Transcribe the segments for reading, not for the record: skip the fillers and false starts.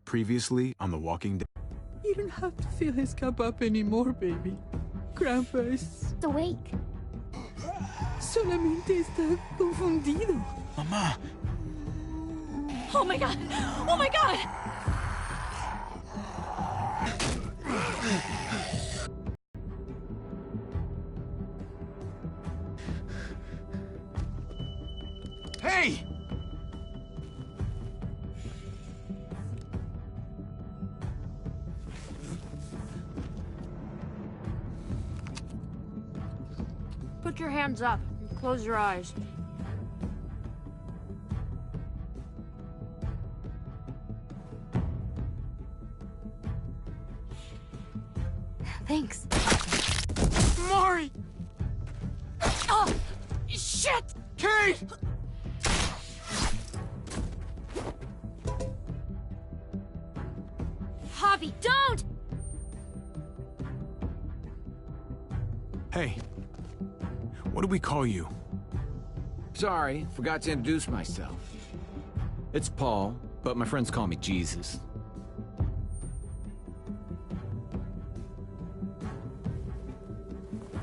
Previously on The Walking Dead. You don't have to fill his cup up anymore, baby. Grandpa is Awake. solamente está confundido. Mamá! Oh my god! Oh my god! Hey! Put your hands up and close your eyes. Thanks. Mari! Oh! Shit! Kate! Javi, don't! Hey. What do we call you? Sorry, forgot to introduce myself. It's Paul, but my friends call me Jesus.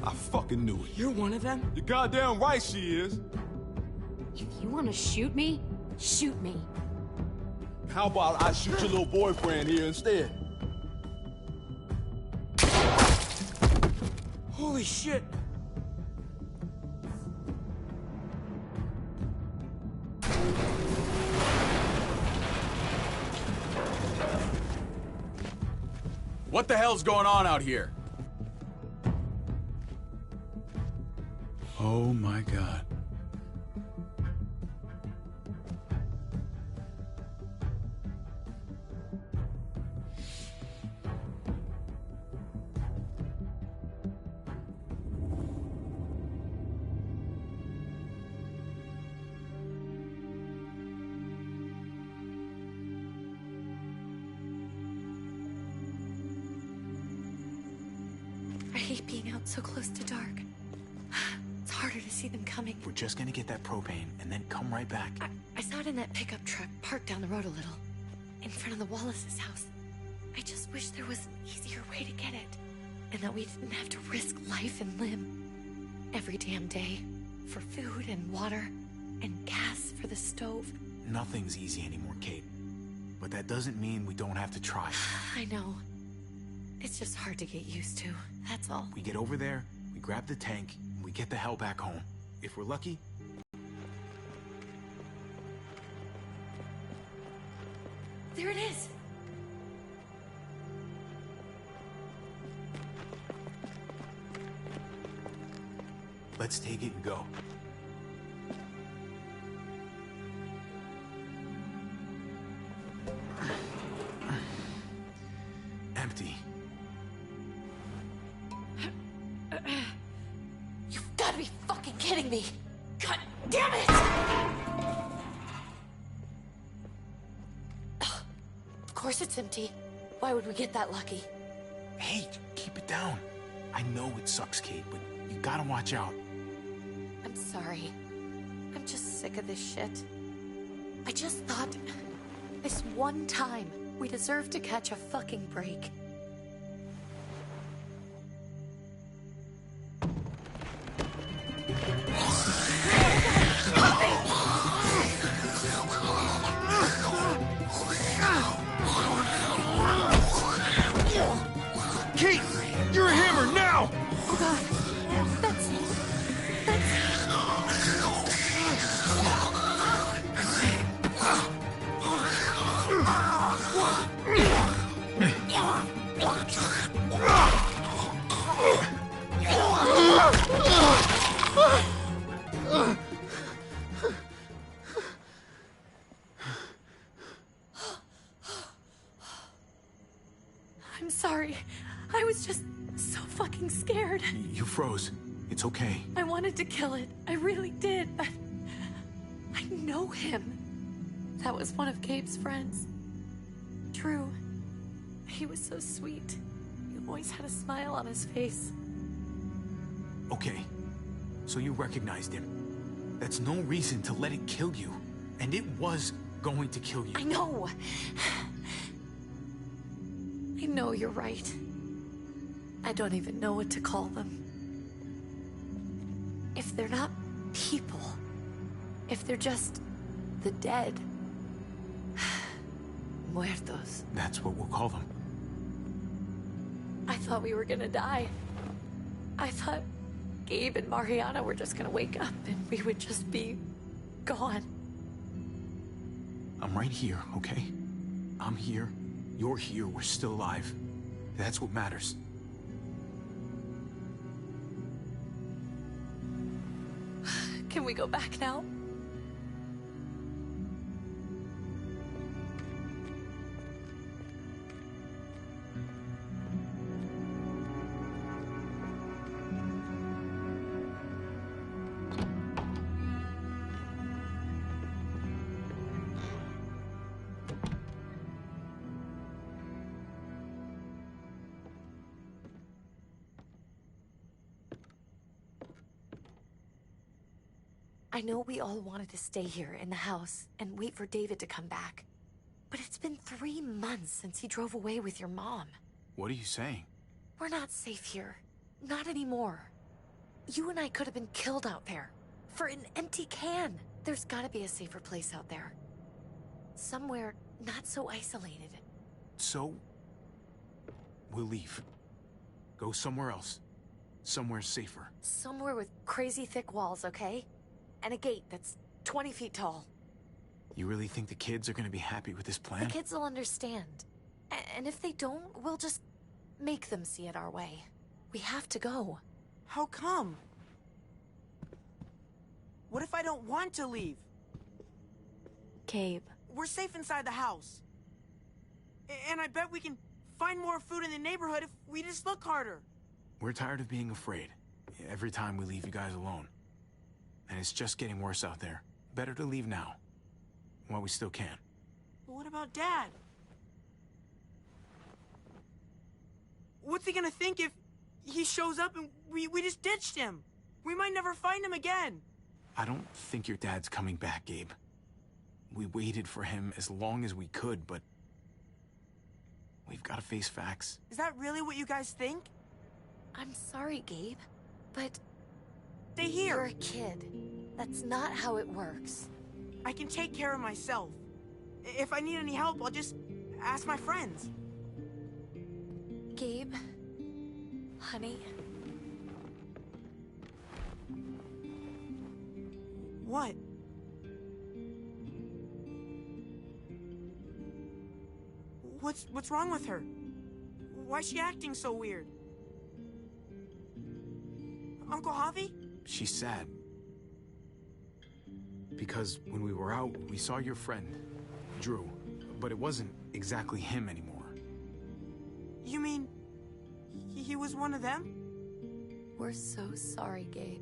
I fucking knew it. You're one of them? You're goddamn right she is. If you want to shoot me, shoot me. How about I shoot your little boyfriend here instead? Holy shit! What the hell's going on out here? Oh my god. I hate being out so close to dark. It's harder to see them coming. We're just gonna get that propane and then come right back. I saw it in that pickup truck parked down the road a little, in front of the Wallace's house. I just wish there was an easier way to get it, and that we didn't have to risk life and limb every damn day for food and water and gas for the stove. Nothing's easy anymore, Kate. But that doesn't mean we don't have to try. I know. It's just hard to get used to, that's all. We get over there, we grab the tank, and we get the hell back home. If we're lucky... There it is! Let's take it and go. Empty. You've got to be fucking kidding me! God damn it! Of course it's empty. Why would we get that lucky? Hey, keep it down. I know it sucks, Kate, but you gotta watch out. I'm sorry. I'm just sick of this shit. I just thought, this one time, we deserve to catch a fucking break. Kate! You're a hammer now! Oh god. That's... I'm sorry. I was just so fucking scared. You froze. It's okay. I wanted to kill it. I really did. I know him. That was one of Gabe's friends. Drew. He was so sweet. He always had a smile on his face. Okay. So you recognized him. That's no reason to let it kill you. And it was going to kill you. I know. No, you're right. I don't even know what to call them. If they're not people, if they're just the dead, muertos. That's what we'll call them. I thought we were gonna die. I thought Gabe and Mariana were just gonna wake up and we would just be gone. I'm right here, okay? I'm here. You're here. We're still alive. That's what matters. Can we go back now? I know we all wanted to stay here in the house and wait for David to come back. But it's been 3 months since he drove away with your mom. What are you saying? We're not safe here. Not anymore. You and I could have been killed out there. For an empty can. There's gotta be a safer place out there. Somewhere not so isolated. So, we'll leave. Go somewhere else. Somewhere safer. Somewhere with crazy thick walls, okay? And a gate that's 20 feet tall. You really think the kids are gonna be happy with this plan? The kids will understand. And if they don't, we'll just make them see it our way. We have to go. How come? What if I don't want to leave? Gabe. We're safe inside the house. And I bet we can find more food in the neighborhood if we just look harder. We're tired of being afraid. Every time we leave you guys alone. And it's just getting worse out there. Better to leave now. While we still can. But what about Dad? What's he gonna think if he shows up and we just ditched him? We might never find him again. I don't think your dad's coming back, Gabe. We waited for him as long as we could, but we've got to face facts. Is that really what you guys think? I'm sorry, Gabe, but Stay here. you're a kid. That's not how it works. I can take care of myself. If I need any help, I'll just ask my friends. Gabe, honey, What? What's wrong with her? Why's she acting so weird? Uncle Javi? She's sad. Because when we were out, we saw your friend, Drew. But it wasn't exactly him anymore. You mean he was one of them? we're so sorry, Gabe.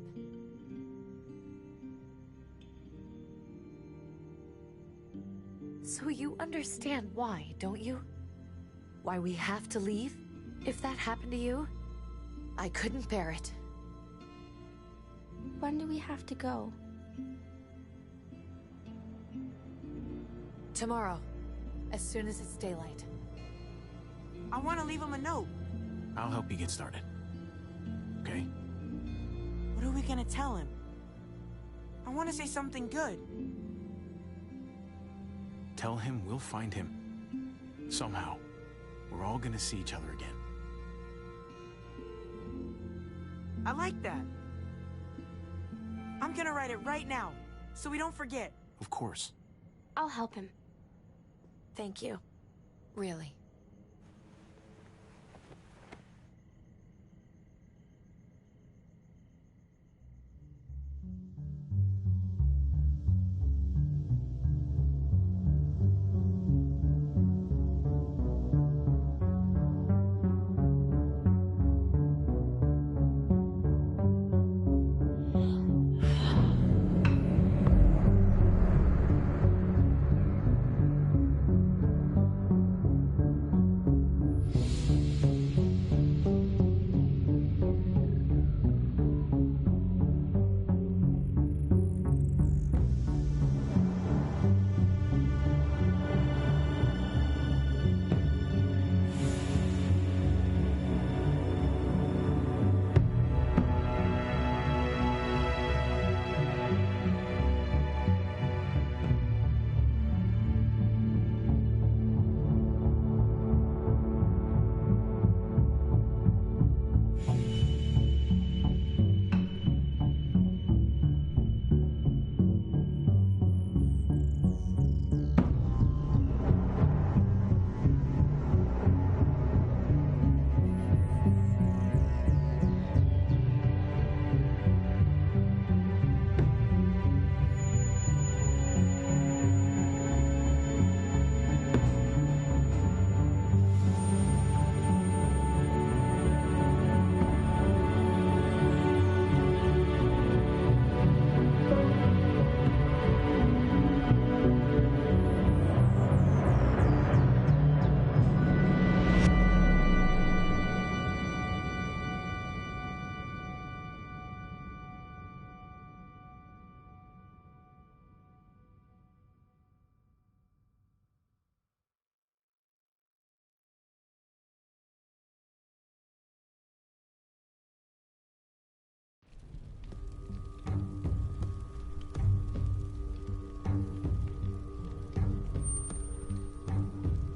So you understand why, don't you? Why we have to leave? If that happened to you, I couldn't bear it. When do we have to go? Tomorrow, as soon as it's daylight. I want to leave him a note. I'll help you get started. Okay? What are we gonna tell him? I want to say something good. Tell him we'll find him. Somehow. We're all gonna see each other again. I like that. I'm gonna write it right now, so we don't forget. Of course. I'll help him. Thank you. Really.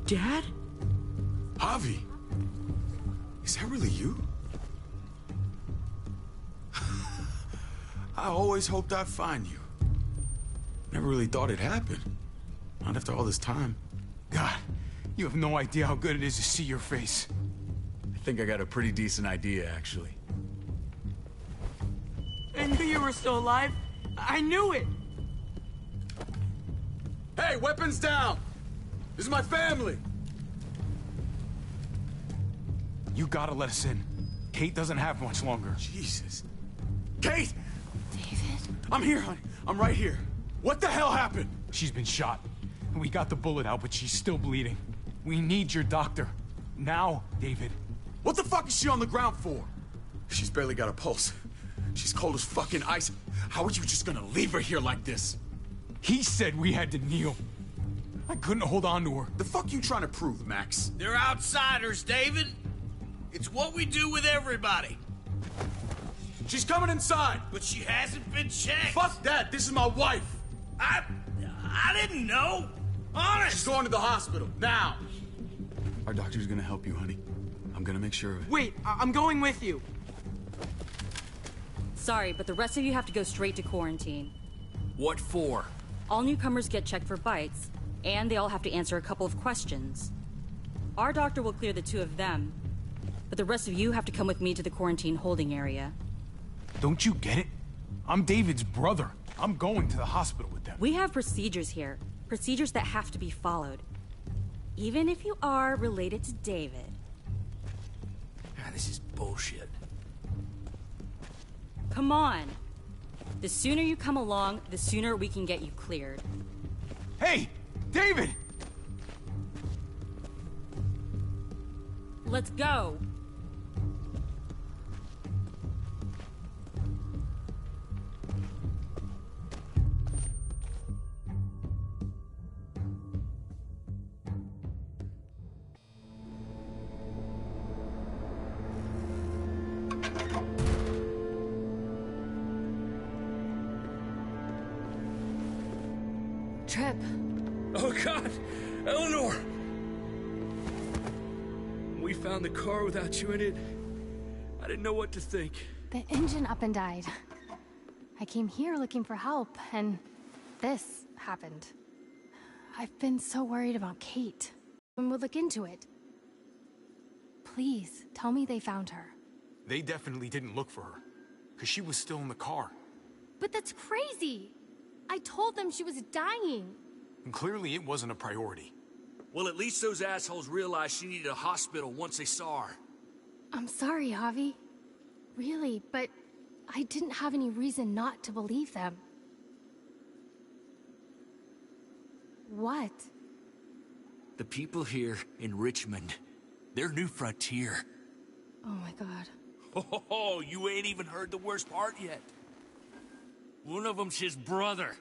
Dad? Javi! Is that really you? I always hoped I'd find you. Never really thought it'd happen. Not after all this time. God, you have no idea how good it is to see your face. I think I got a pretty decent idea, actually. I knew you were still alive. I knew it. Hey, weapons down! This is my family! You gotta let us in. Kate doesn't have much longer. Jesus. Kate! David? I'm here, honey. I'm right here. What the hell happened? She's been shot. We got the bullet out, but she's still bleeding. We need your doctor. Now, David. What the fuck is she on the ground for? She's barely got a pulse. She's cold as fucking ice. How are you just gonna leave her here like this? He said we had to kneel. I couldn't hold on to her. The fuck you trying to prove, Max? They're outsiders, David. It's what we do with everybody. She's coming inside. But she hasn't been checked. Fuck that. This is my wife. I didn't know. Honest. She's going to the hospital now. Our doctor's gonna help you, honey. I'm gonna make sure of it. Wait, I'm going with you. Sorry, but the rest of you have to go straight to quarantine. What for? All newcomers get checked for bites, and they all have to answer a couple of questions. Our doctor will clear the two of them, but the rest of you have to come with me to the quarantine holding area. Don't you get it? I'm David's brother. I'm going to the hospital with them. We have procedures here. Procedures that have to be followed. Even if you are related to David. This is bullshit. Come on. The sooner you come along, the sooner we can get you cleared. Hey! David! Let's go. Trip. Oh, God! Eleanor! We found the car without you in it. I didn't know what to think. The engine up and died. I came here looking for help, and this happened. I've been so worried about Kate. And we'll look into it. Please, tell me they found her. They definitely didn't look for her, because she was still in the car. But that's crazy! I told them she was dying. And clearly it wasn't a priority. Well, at least those assholes realized she needed a hospital once they saw her. I'm sorry, Javi. Really, but I didn't have any reason not to believe them. What? The people here in Richmond, their new frontier. Oh my god. Oh, you ain't even heard the worst part yet. One of them's his brother.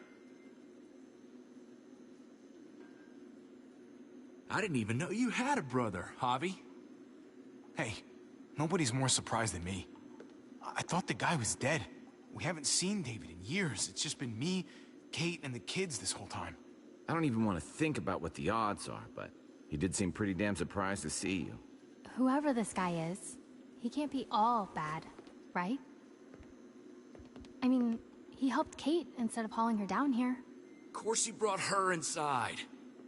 I didn't even know you had a brother, Javi. Hey, nobody's more surprised than me. I thought the guy was dead. We haven't seen David in years. It's just been me, Kate, and the kids this whole time. I don't even want to think about what the odds are, but he did seem pretty damn surprised to see you. Whoever this guy is, he can't be all bad, right? I mean, he helped Kate instead of hauling her down here. Of course he brought her inside.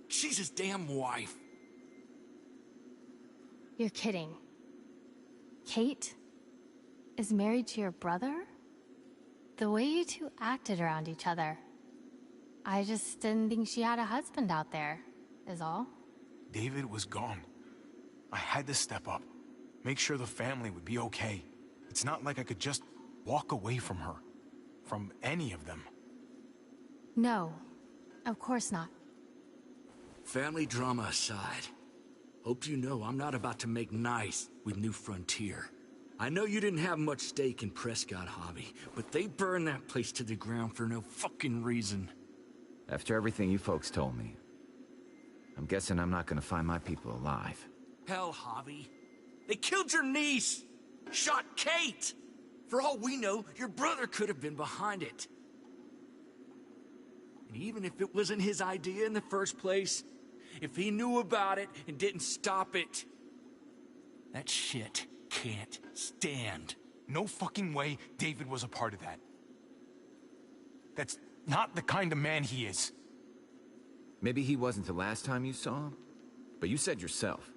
She's his damn wife. You're kidding. Kate is married to your brother? The way you two acted around each other. I just didn't think she had a husband out there, is all. David was gone. I had to step up. Make sure the family would be okay. It's not like I could just walk away from her. From any of them. No, of course not. Family drama aside, hope you know I'm not about to make nice with New Frontier. I know you didn't have much stake in Prescott, Javi, but they burned that place to the ground for no fucking reason. After everything you folks told me, I'm guessing I'm not gonna find my people alive. Hell, Javi. They killed your niece! Shot Kate! For all we know, your brother could have been behind it. And even if it wasn't his idea in the first place, if he knew about it and didn't stop it. That shit can't stand. No fucking way David was a part of that. That's not the kind of man he is. Maybe he wasn't the last time you saw him, but you said yourself,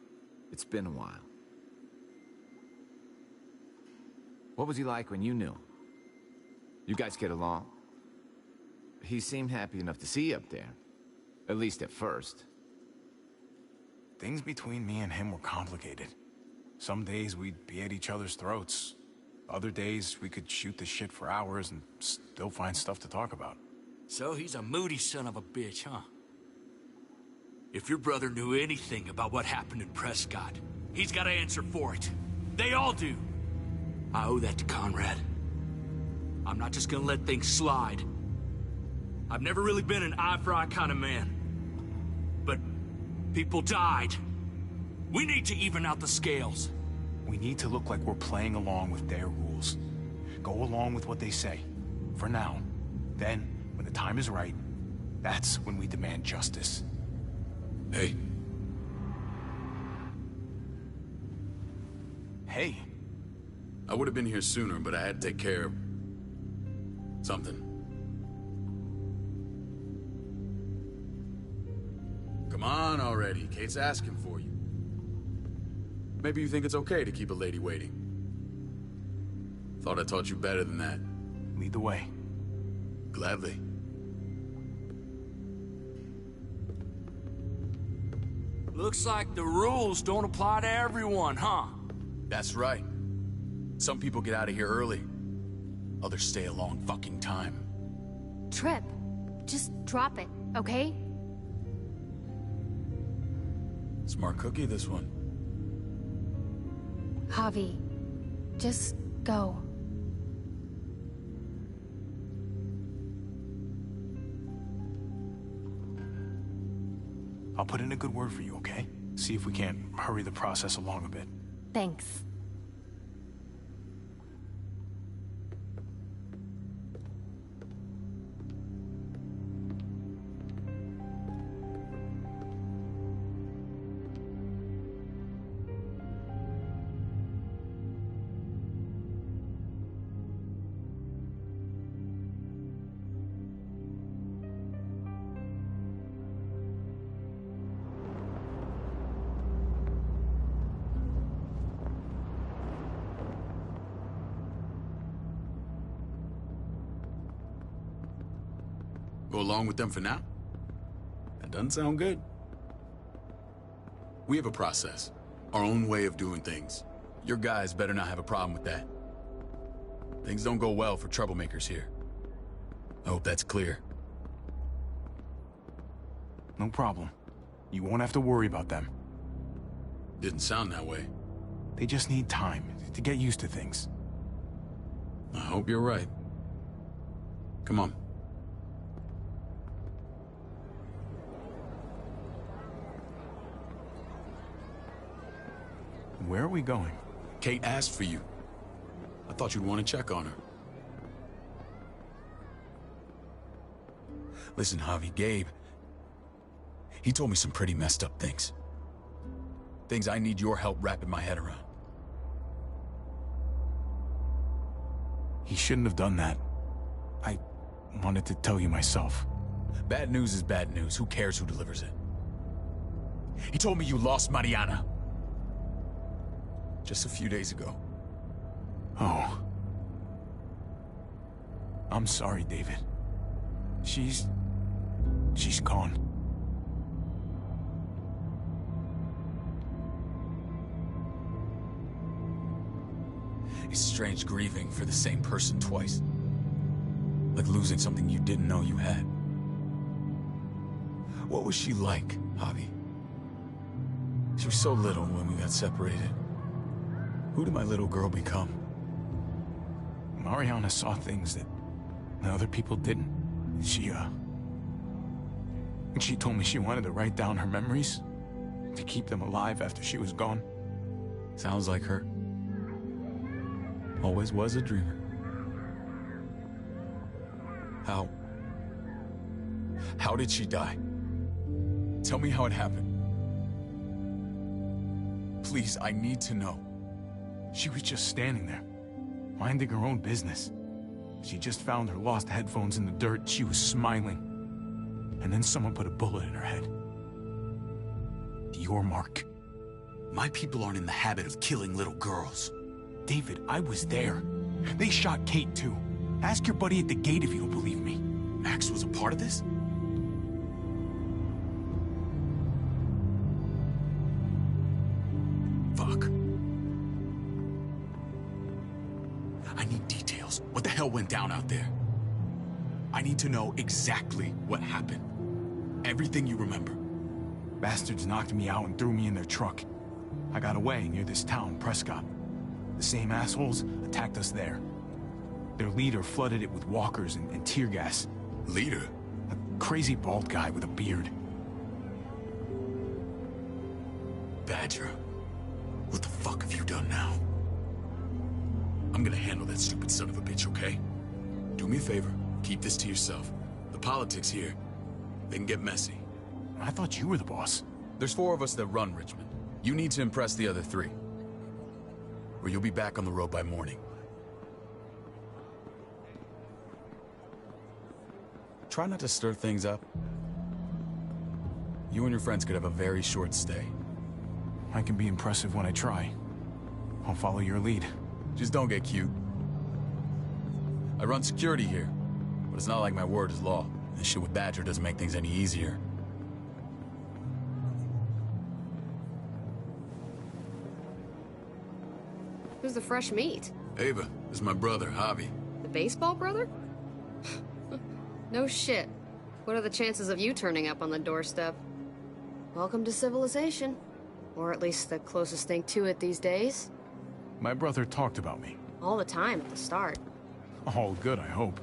it's been a while. What was he like when you knew him? You guys get along? He seemed happy enough to see you up there. At least at first. Things between me and him were complicated. Some days we'd be at each other's throats. Other days we could shoot the shit for hours and still find stuff to talk about. So he's a moody son of a bitch, huh? If your brother knew anything about what happened in Prescott, he's got to answer for it. They all do. I owe that to Conrad. I'm not just gonna let things slide. I've never really been an eye-for-eye kind of man. But people died. We need to even out the scales. We need to look like we're playing along with their rules. Go along with what they say. For now. Then, when the time is right, that's when we demand justice. Hey. Hey. I would have been here sooner, but I had to take care of something. Come on already. Kate's asking for you. Maybe you think it's okay to keep a lady waiting. Thought I taught you better than that. Lead the way. Gladly. Looks like the rules don't apply to everyone, huh? That's right. Some people get out of here early. Others stay a long fucking time. Trip, just drop it, okay? Smart cookie, this one. Javi, just go. I'll put in a good word for you, okay? See if we can't hurry the process along a bit. Thanks. Go along with them for now? That doesn't sound good. We have a process, our own way of doing things. Your guys better not have a problem with that. Things don't go well for troublemakers here. I hope that's clear. No problem. You won't have to worry about them. Didn't sound that way. They just need time to get used to things. I hope you're right. Come on. Where are we going? Kate asked for you. I thought you'd want to check on her. Listen, Javi, Gabe... he told me some pretty messed up things. Things I need your help wrapping my head around. He shouldn't have done that. I wanted to tell you myself. Bad news is bad news. Who cares who delivers it? He told me you lost Mariana. Just a few days ago. Oh. I'm sorry, David. She's gone. It's strange grieving for the same person twice. Like losing something you didn't know you had. What was she like, Javi? She was so little when we got separated. Who did my little girl become? Mariana saw things that other people didn't. She told me she wanted to write down her memories to keep them alive after she was gone. Sounds like her. Always was a dreamer. How did she die? Tell me how it happened. Please, I need to know. She was just standing there, minding her own business. She just found her lost headphones in the dirt. She was smiling. And then someone put a bullet in her head. Your mark. My people aren't in the habit of killing little girls. David, I was there. They shot Kate too. Ask your buddy at the gate if you don't believe me. Max was a part of this? Fuck. I need details. What the hell went down out there? I need to know exactly what happened. Everything you remember. Bastards knocked me out and threw me in their truck. I got away near this town, Prescott. The same assholes attacked us there. Their leader flooded it with walkers and tear gas. Leader? A crazy bald guy with a beard. Badger, what the fuck have you done now? I'm gonna handle that stupid son of a bitch, okay? Do me a favor, keep this to yourself. The politics here, they can get messy. I thought you were the boss. There's 4 of us that run Richmond. You need to impress the other 3. Or you'll be back on the road by morning. Try not to stir things up. You and your friends could have a very short stay. I can be impressive when I try. I'll follow your lead. Just don't get cute. I run security here, but it's not like my word is law. This shit with Badger doesn't make things any easier. Who's the fresh meat? Ava, this is my brother, Javi. The baseball brother? No shit. What are the chances of you turning up on the doorstep? Welcome to civilization. Or at least the closest thing to it these days. My brother talked about me. All the time at the start. All good, I hope.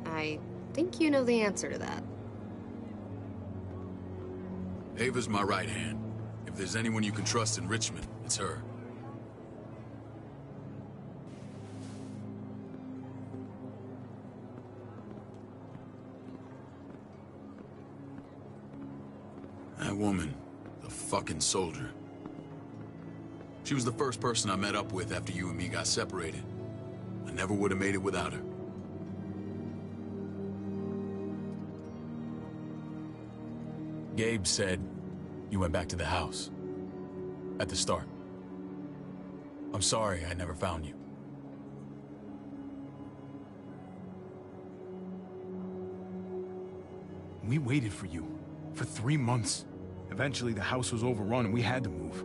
I think you know the answer to that. Ava's my right hand. If there's anyone you can trust in Richmond, it's her. That woman, the fucking soldier. She was the first person I met up with after you and me got separated. I never would have made it without her. Gabe said you went back to the house. At the start. I'm sorry I never found you. We waited for you. For 3 months. Eventually the house was overrun and we had to move.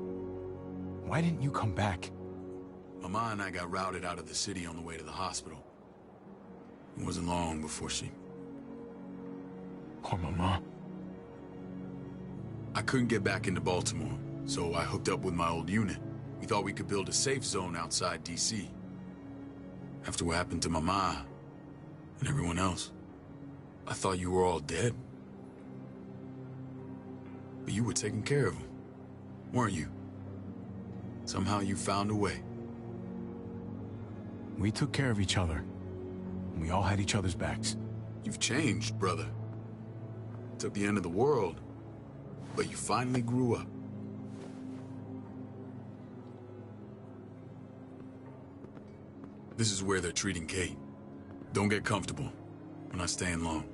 Why didn't you come back? Mama and I got routed out of the city on the way to the hospital. It wasn't long before she... Poor Mama. I couldn't get back into Baltimore, so I hooked up with my old unit. We thought we could build a safe zone outside D.C. After what happened to Mama and everyone else, I thought you were all dead. But you were taking care of them, weren't you? Somehow you found a way. We took care of each other. We all had each other's backs. You've changed, brother. It took the end of the world, but you finally grew up. This is where they're treating Kate. Don't get comfortable. We're not staying long.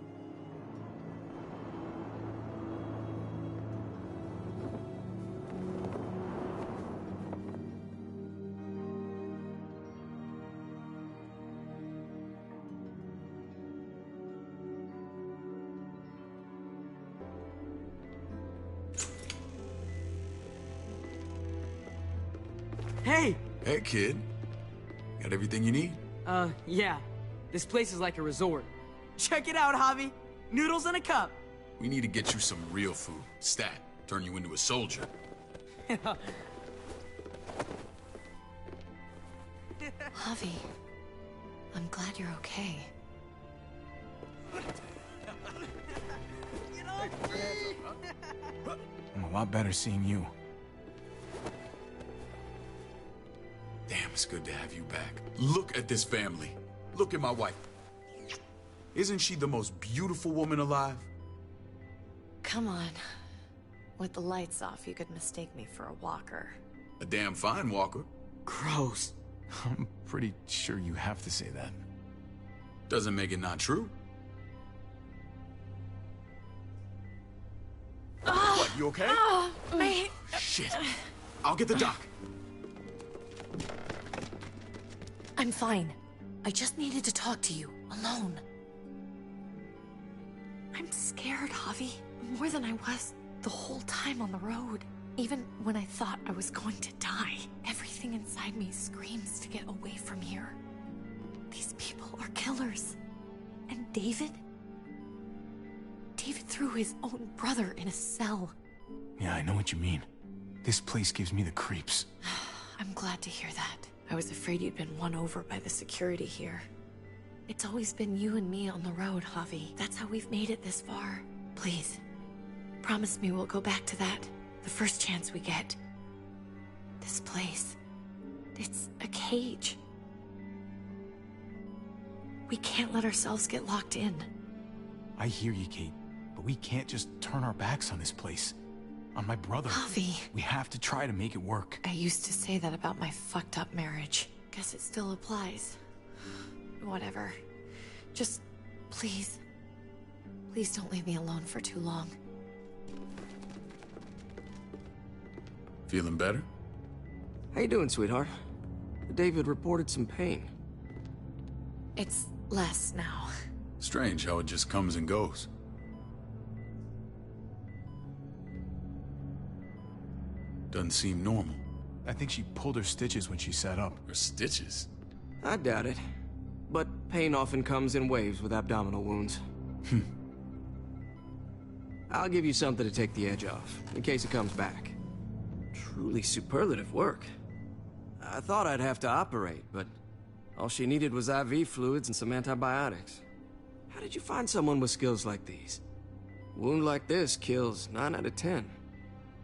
Hey! Hey, kid. Got everything you need? Yeah. This place is like a resort. Check it out, Javi. Noodles in a cup. We need to get you some real food. Stat. Turn you into a soldier. Javi, I'm glad you're okay. I'm a lot better seeing you. Damn, it's good to have you back. Look at this family. Look at my wife. Isn't she the most beautiful woman alive? Come on. With the lights off, you could mistake me for a walker. A damn fine walker. Gross. I'm pretty sure you have to say that. Doesn't make it not true. What, you okay? Shit. I'll get the doc. I'm fine. I just needed to talk to you, alone. I'm scared, Javi. More than I was the whole time on the road. Even when I thought I was going to die, everything inside me screams to get away from here. These people are killers. And David? David threw his own brother in a cell. Yeah, I know what you mean. This place gives me the creeps. I'm glad to hear that. I was afraid you'd been won over by the security here. It's always been you and me on the road, Javi. That's how we've made it this far. Please, promise me we'll go back to that the first chance we get. This place, it's a cage. We can't let ourselves get locked in. I hear you, Kate, but we can't just turn our backs on this place. On my brother. Javi. We have to try to make it work. I used to say that about my fucked up marriage. Guess it still applies. Whatever. Just, please. Please don't leave me alone for too long. Feeling better? How you doing, sweetheart? David reported some pain. It's less now. Strange how it just comes and goes. Doesn't seem normal. I think she pulled her stitches when she sat up. Her stitches? I doubt it. But pain often comes in waves with abdominal wounds. I'll give you something to take the edge off, in case it comes back. Truly superlative work. I thought I'd have to operate, but all she needed was IV fluids and some antibiotics. How did you find someone with skills like these? A wound like this kills 9 out of 10.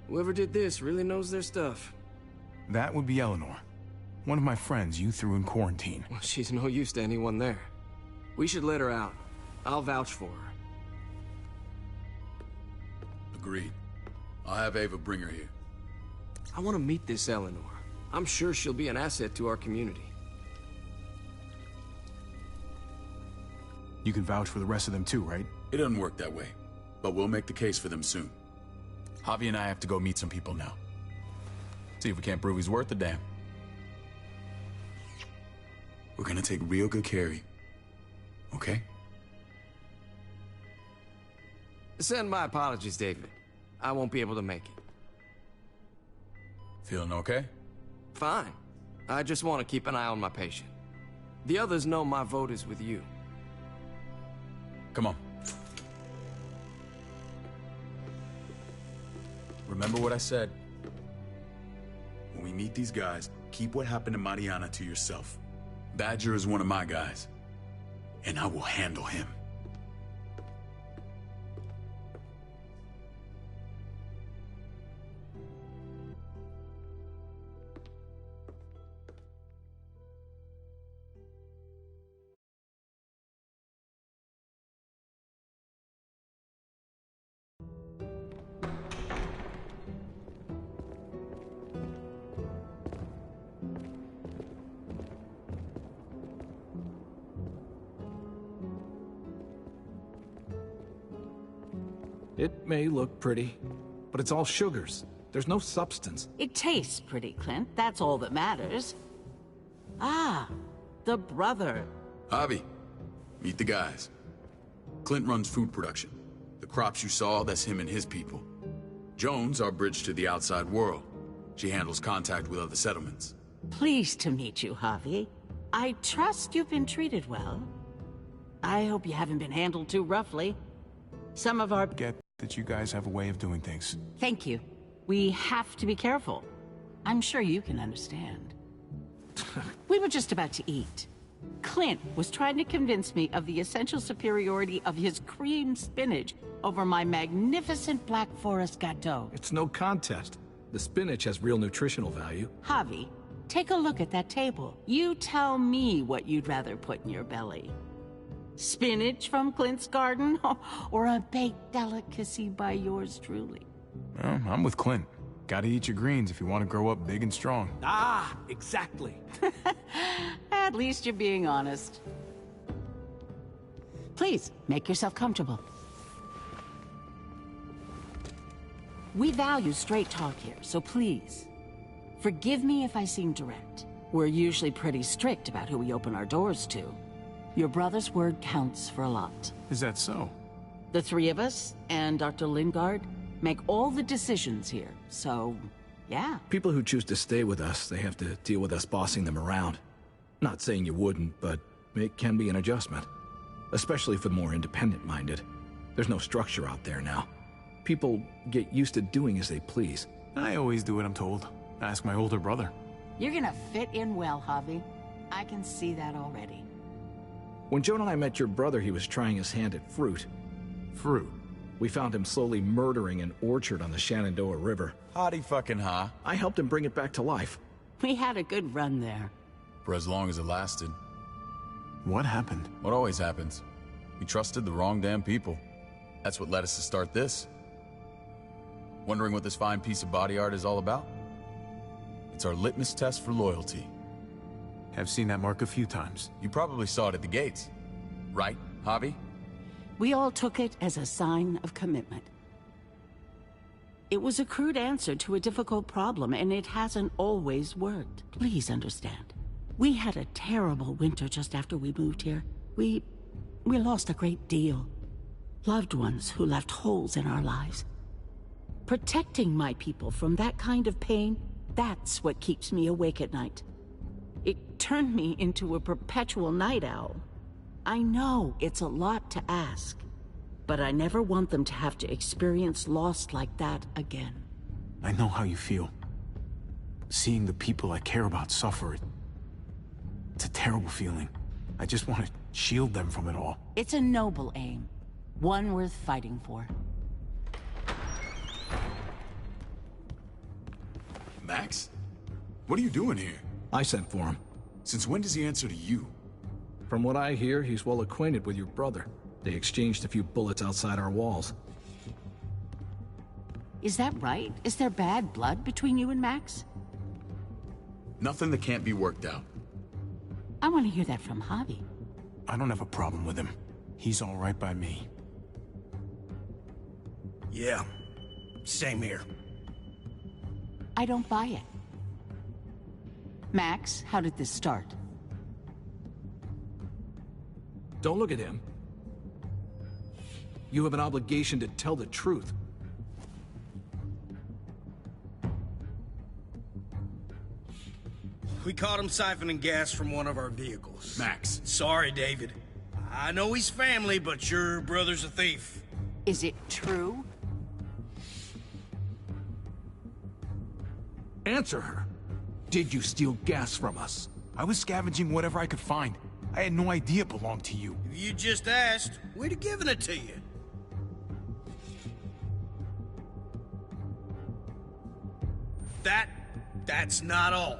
Whoever did this really knows their stuff. That would be Eleanor. One of my friends you threw in quarantine. Well, she's no use to anyone there. We should let her out. I'll vouch for her. Agreed. I'll have Ava bring her here. I want to meet this Eleanor. I'm sure she'll be an asset to our community. You can vouch for the rest of them too, right? It doesn't work that way, but we'll make the case for them soon. Javi and I have to go meet some people now. See if we can't prove he's worth a damn. We're gonna take real good care of you. Okay? Send my apologies, David. I won't be able to make it. Feeling okay? Fine. I just want to keep an eye on my patient. The others know my vote is with you. Come on. Remember what I said. When we meet these guys, keep what happened to Mariana to yourself. Badger is one of my guys, and I will handle him. It may look pretty, but it's all sugars. There's no substance. It tastes pretty, Clint. That's all that matters. Ah, the brother. Javi, meet the guys. Clint runs food production. The crops you saw, that's him and his people. Jones, our bridge to the outside world. She handles contact with other settlements. Pleased to meet you, Javi. I trust you've been treated well. I hope you haven't been handled too roughly. Some of our... Get that you guys have a way of doing things. Thank you. We have to be careful. I'm sure you can understand. We were just about to eat. Clint was trying to convince me of the essential superiority of his cream spinach over my magnificent Black Forest gâteau. It's no contest. The spinach has real nutritional value. Javi, take a look at that table. You tell me what you'd rather put in your belly. Spinach from Clint's garden, or a baked delicacy by yours truly? Well, I'm with Clint. Gotta eat your greens if you want to grow up big and strong. Ah, exactly. At least you're being honest. Please, make yourself comfortable. We value straight talk here, so please, forgive me if I seem direct. We're usually pretty strict about who we open our doors to. Your brother's word counts for a lot. Is that so? The three of us, and Dr. Lingard, make all the decisions here, so, yeah. People who choose to stay with us, they have to deal with us bossing them around. Not saying you wouldn't, but it can be an adjustment. Especially for the more independent-minded. There's no structure out there now. People get used to doing as they please. I always do what I'm told. Ask my older brother. You're gonna fit in well, Javi. I can see that already. When Joan and I met your brother, he was trying his hand at fruit. Fruit? We found him slowly murdering an orchard on the Shenandoah River. Howdy fucking ha. I helped him bring it back to life. We had a good run there. For as long as it lasted. What happened? What always happens. We trusted the wrong damn people. That's what led us to start this. Wondering what this fine piece of body art is all about? It's our litmus test for loyalty. Have seen that mark a few times. You probably saw it at the gates. Right, Javi? We all took it as a sign of commitment. It was a crude answer to a difficult problem, and it hasn't always worked. Please understand. We had a terrible winter just after we moved here. We lost a great deal. Loved ones who left holes in our lives. Protecting my people from that kind of pain, that's what keeps me awake at night. It turned me into a perpetual night owl. I know it's a lot to ask, but I never want them to have to experience loss like that again. I know how you feel. Seeing the people I care about suffer, it's a terrible feeling. I just want to shield them from it all. It's a noble aim, one worth fighting for. Max? What are you doing here? I sent for him. Since when does he answer to you? From what I hear, he's well acquainted with your brother. They exchanged a few bullets outside our walls. Is that right? Is there bad blood between you and Max? Nothing that can't be worked out. I want to hear that from Javi. I don't have a problem with him. He's all right by me. Yeah, same here. I don't buy it. Max, how did this start? Don't look at him. You have an obligation to tell the truth. We caught him siphoning gas from one of our vehicles. Max. Sorry, David. I know he's family, but your brother's a thief. Is it true? Answer her. Did you steal gas from us? I was scavenging whatever I could find. I had no idea it belonged to you. If you just asked, we'd have given it to you. That's not all.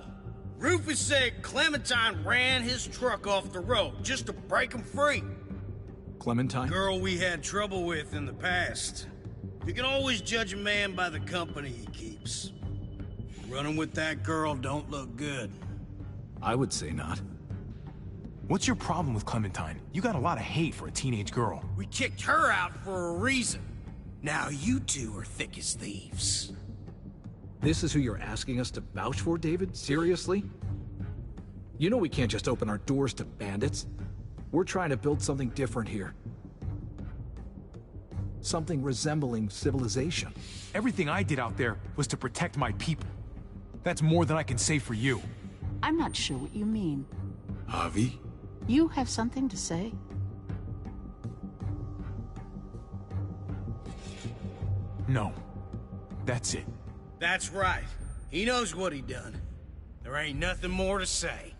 Rufus said Clementine ran his truck off the road just to break him free. Clementine? Girl we had trouble with in the past. You can always judge a man by the company he keeps. Running with that girl don't look good. I would say not. What's your problem with Clementine? You got a lot of hate for a teenage girl. We kicked her out for a reason. Now you two are thick as thieves. This is who you're asking us to vouch for, David? Seriously? You know we can't just open our doors to bandits. We're trying to build something different here. Something resembling civilization. Everything I did out there was to protect my people. That's more than I can say for you. I'm not sure what you mean. Javi? You have something to say? No. That's it. That's right. He knows what he done. There ain't nothing more to say.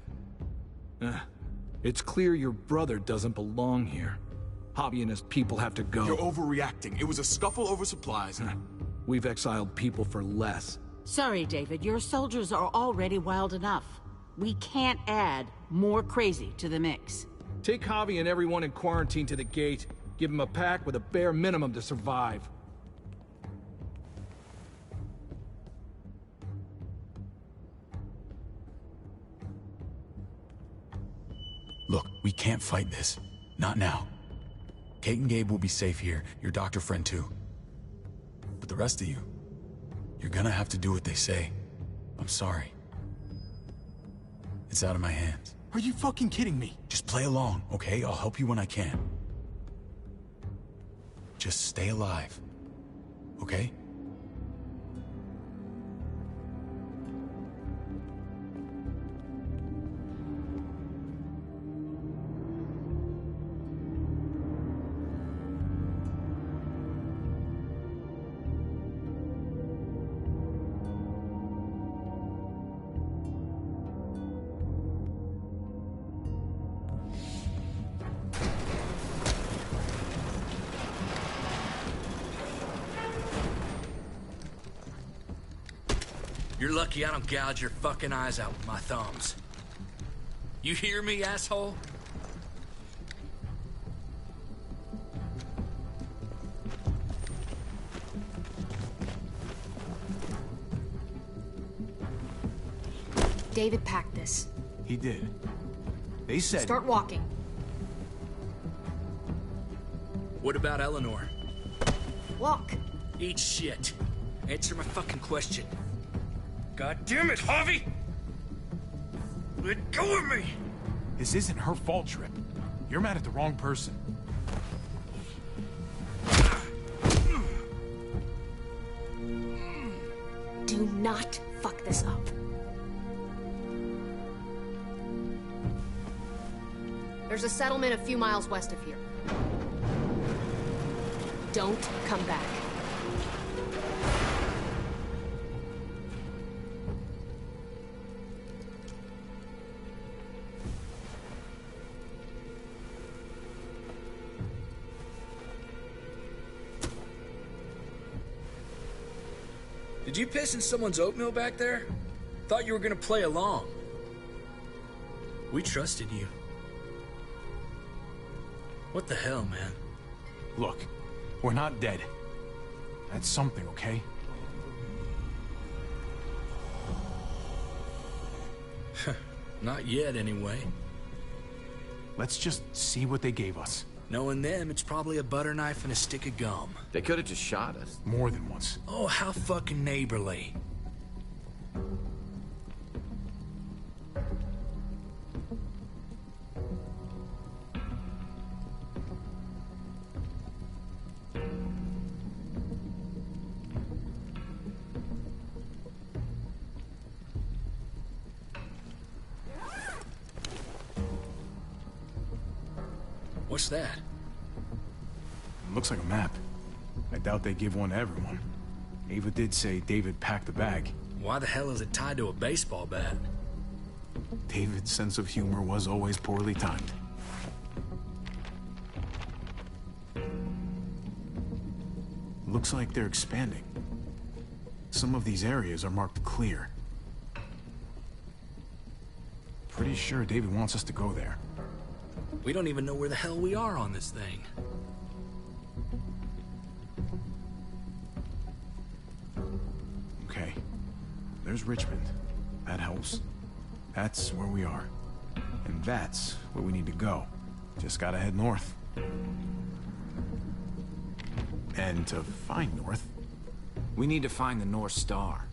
It's clear your brother doesn't belong here. Javi and his people have to go. You're overreacting. It was a scuffle over supplies. We've exiled people for less. Sorry, David. Your soldiers are already wild enough. We can't add more crazy to the mix. Take Javi and everyone in quarantine to the gate. Give them a pack with a bare minimum to survive. We can't fight this. Not now. Kate and Gabe will be safe here, your doctor friend too. But the rest of you, you're gonna have to do what they say. I'm sorry. It's out of my hands. Are you fucking kidding me? Just play along, okay? I'll help you when I can. Just stay alive, okay? You're lucky I don't gouge your fucking eyes out with my thumbs. You hear me, asshole? David packed this. He did. They said... Start walking. What about Eleanor? Walk. Eat shit. Answer my fucking question. God damn it, Javi! Let go of me! This isn't her fault, Trip. You're mad at the wrong person. Do not fuck this up. There's a settlement a few miles west of here. Don't come back. Did you piss in someone's oatmeal back there? Thought you were gonna play along. We trusted you. What the hell, man? Look, we're not dead. That's something, okay? Not yet, anyway. Let's just see what they gave us. Knowing them, it's probably a butter knife and a stick of gum. They could have just shot us. More than once. Oh, how fucking neighborly. What's that? Looks like a map. I doubt they give one to everyone. Ava did say David packed the bag. Why the hell is it tied to a baseball bat? David's sense of humor was always poorly timed. Looks like they're expanding. Some of these areas are marked clear. Pretty sure David wants us to go there. We don't even know where the hell we are on this thing. Okay. There's Richmond. That helps. That's where we are. And that's where we need to go. Just gotta head north. And to find north... We need to find the North Star.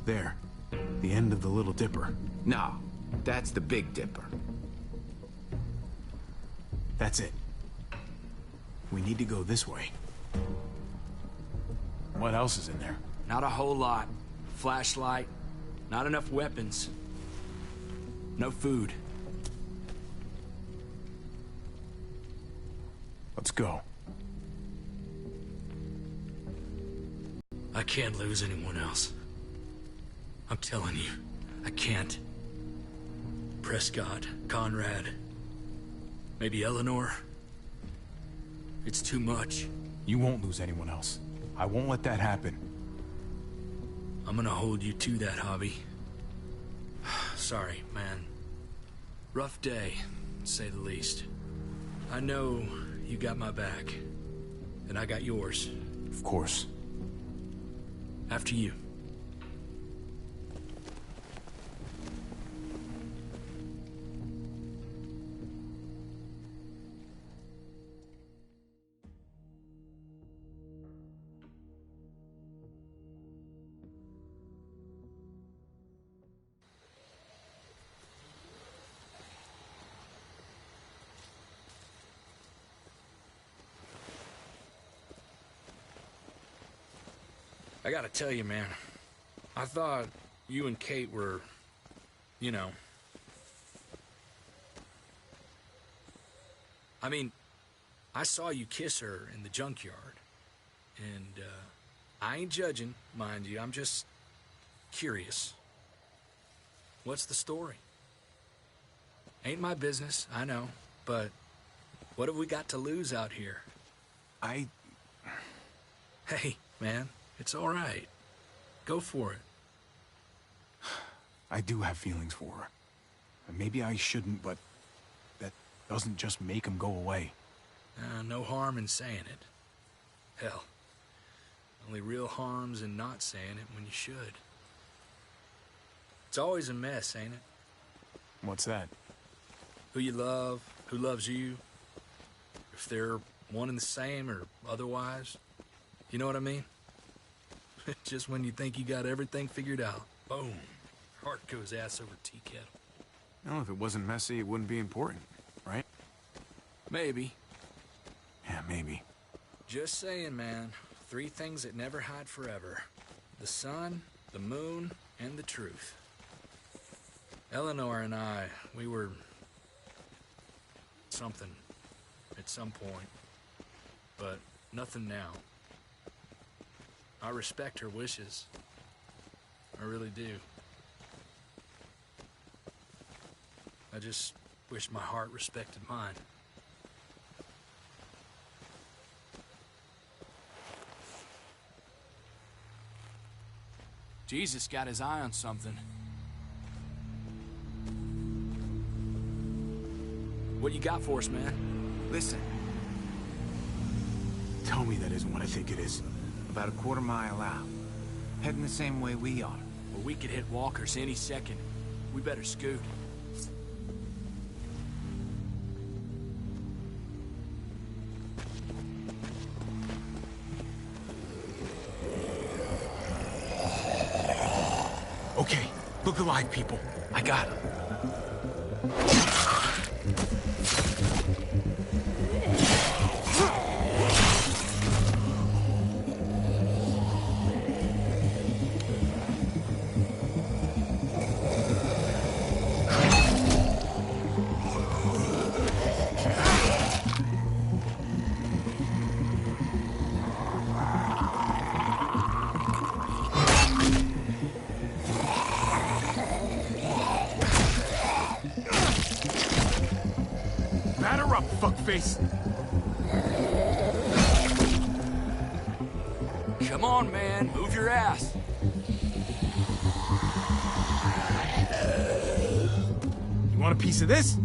There. The end of the Little Dipper. No, that's the Big Dipper. That's it. We need to go this way. What else is in there? Not a whole lot. Flashlight. Not enough weapons. No food. Let's go. I can't lose anyone else. I'm telling you, I can't. Prescott, Conrad, maybe Eleanor. It's too much. You won't lose anyone else. I won't let that happen. I'm gonna hold you to that, Javi. Sorry, man. Rough day, to say the least. I know you got my back, and I got yours. Of course. After you. I gotta tell you, man, I thought you and Kate were, you know... I mean, I saw you kiss her in the junkyard, and, I ain't judging, mind you, I'm just curious. What's the story? Ain't my business, I know, but what have we got to lose out here? Hey, man. It's all right. Go for it. I do have feelings for her. Maybe I shouldn't, but that doesn't just make them go away. No harm in saying it. Hell, only real harm's in not saying it when you should. It's always a mess, ain't it? What's that? Who you love, who loves you, if they're one and the same or otherwise. You know what I mean? Just when you think you got everything figured out, boom, heart goes ass over tea kettle. No, if it wasn't messy, it wouldn't be important, right? Maybe. Yeah, maybe. Just saying, man. 3 things that never hide forever. The sun, the moon, and the truth. Eleanor and I, we were... something. At some point. But nothing now. I respect her wishes. I really do. I just wish my heart respected mine. Jesus got his eye on something. What you got for us, man? Listen. Tell me that isn't what I think it is. About a quarter mile out. Heading the same way we are. Well, we could hit walkers any second. We better scoot. Okay, look alive, people. I got him. Batter up, fuckface! Come on, man. Move your ass. You want a piece of this?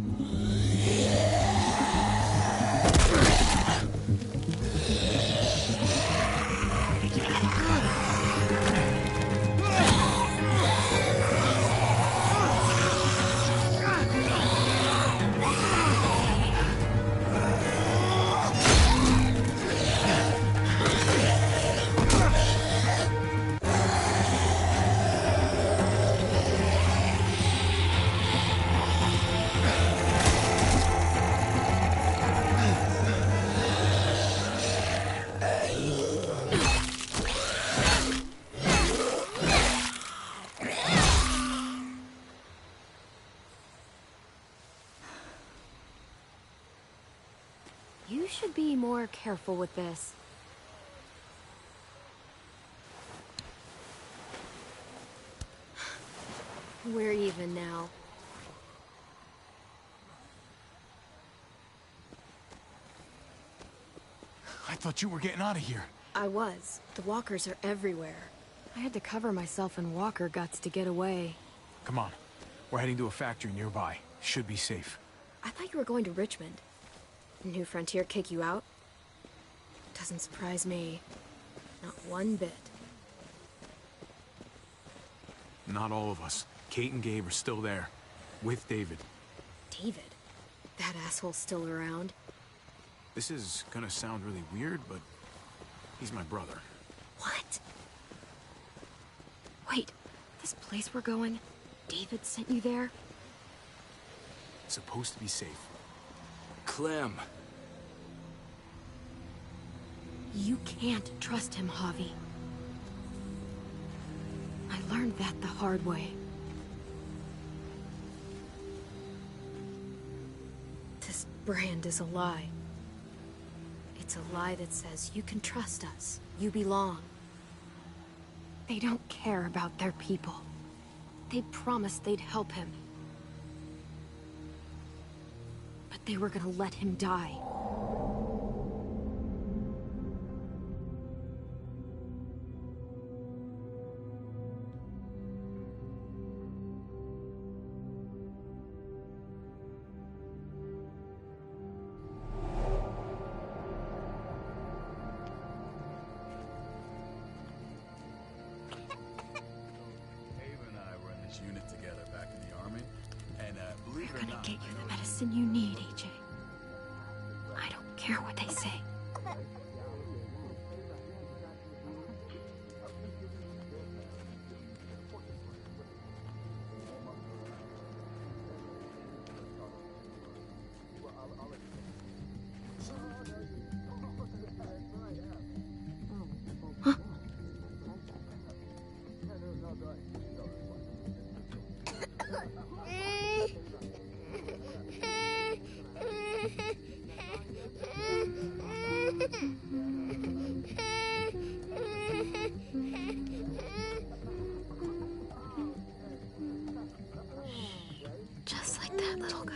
You should be more careful with this. We're even now. I thought you were getting out of here. I was. The walkers are everywhere. I had to cover myself in walker guts to get away. Come on. We're heading to a factory nearby. Should be safe. I thought you were going to Richmond. New Frontier kick you out? Doesn't surprise me. Not one bit. Not all of us. Kate and Gabe are still there. With David. David? That asshole's still around? This is gonna sound really weird, but he's my brother. What? Wait, this place we're going, David sent you there? It's supposed to be safe. Clem. You can't trust him, Javi. I learned that the hard way. This brand is a lie. It's a lie that says you can trust us, you belong. They don't care about their people. They promised they'd help him. But they were gonna let him die. Unit together back in the army, and believe it or We're gonna not, get you the medicine you need, AJ. I don't care what they say. Just like that little guy.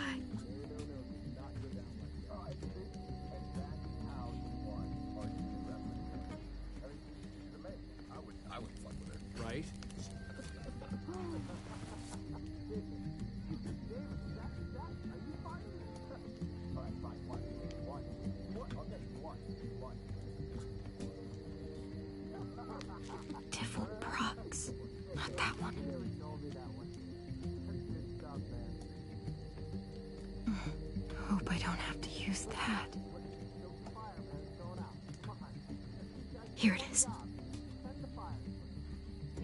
I would fuck with her, right? Devil Prox. Not that one. Hope I don't have to use that. Here it is.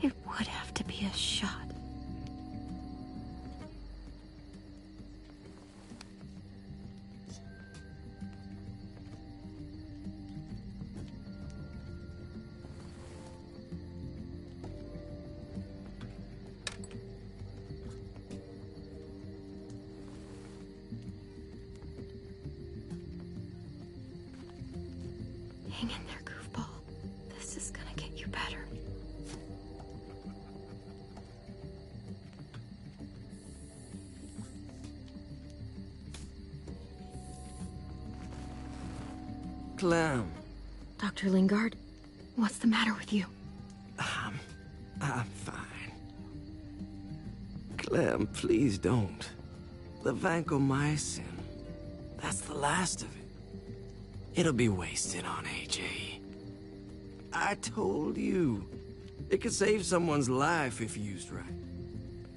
It would have to be a shot. Hang in there, goofball. This is gonna get you better. Clem. Dr. Lingard, what's the matter with you? I'm fine. Clem, please don't. The vancomycin. That's the last of it. It'll be wasted on AJ. I told you. It could save someone's life if used right.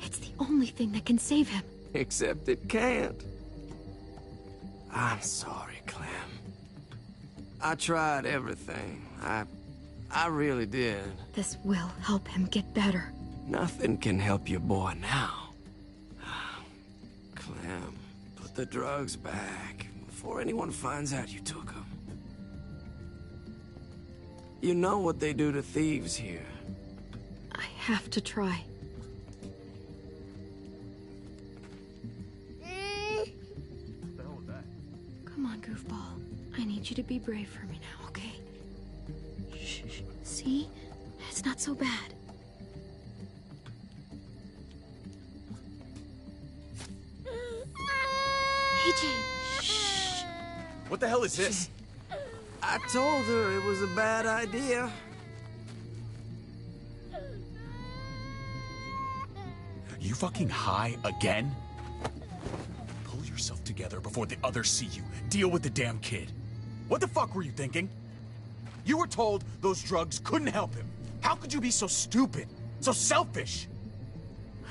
It's the only thing that can save him. Except it can't. I'm sorry, Clem. I tried everything. I really did. This will help him get better. Nothing can help your boy now. Clem, put the drugs back before anyone finds out you took them. You know what they do to thieves here. I have to try. Come on, goofball. I need you to be brave for me now, okay? Shh, shh. See? It's not so bad. AJ, shh. What the hell is this? I told her it was a bad idea. You fucking high again? Pull yourself together before the others see you. Deal with the damn kid. What the fuck were you thinking? You were told those drugs couldn't help him. How could you be so stupid? So selfish?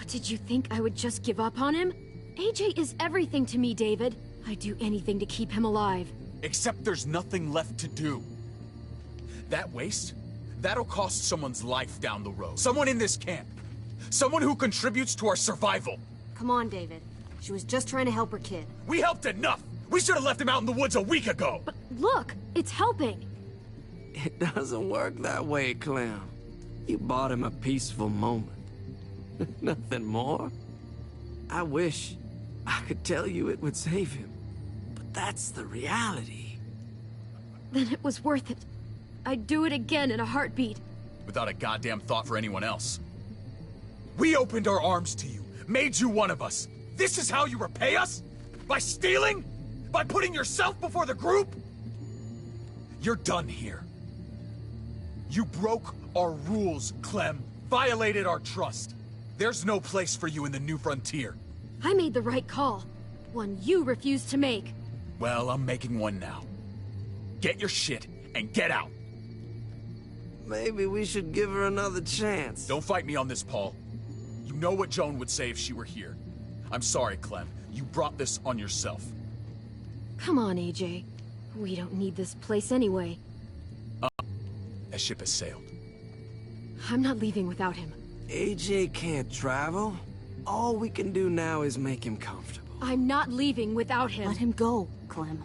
Did you think I would just give up on him? AJ is everything to me, David. I'd do anything to keep him alive. Except there's nothing left to do. That waste? That'll cost someone's life down the road. Someone in this camp. Someone who contributes to our survival. Come on, David. She was just trying to help her kid. We helped enough! We should have left him out in the woods a week ago! But look, it's helping. It doesn't work that way, Clem. You bought him a peaceful moment. Nothing more. I wish I could tell you it would save him, but that's the reality. Then it was worth it. I'd do it again in a heartbeat. Without a goddamn thought for anyone else. We opened our arms to you, made you one of us. This is how you repay us? By stealing? By putting yourself before the group? You're done here. You broke our rules, Clem. Violated our trust. There's no place for you in the new frontier. I made the right call. One you refused to make. Well, I'm making one now. Get your shit and get out. Maybe we should give her another chance. Don't fight me on this, Paul. You know what Joan would say if she were here. I'm sorry, Clem. You brought this on yourself. Come on, AJ. We don't need this place anyway. That ship has sailed. I'm not leaving without him. AJ can't travel. All we can do now is make him comfortable. I'm not leaving without him. Let him go, Clem.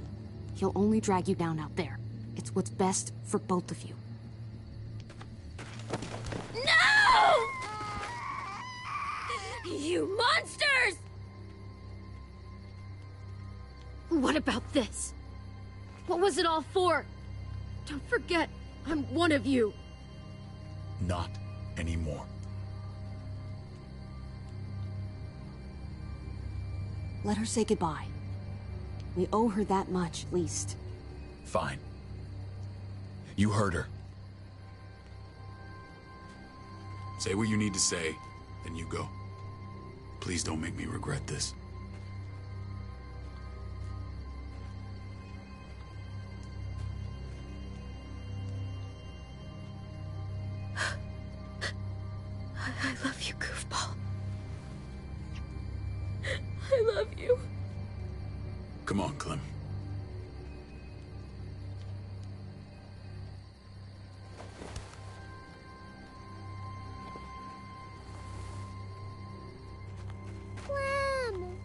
He'll only drag you down out there. It's what's best for both of you. No! You monsters! What about this? What was it all for? Don't forget, I'm one of you. Not anymore. Let her say goodbye. We owe her that much, at least. Fine. You heard her. Say what you need to say, then you go. Please don't make me regret this. I love you, goofball. I love you. Come on, Clem. Clem!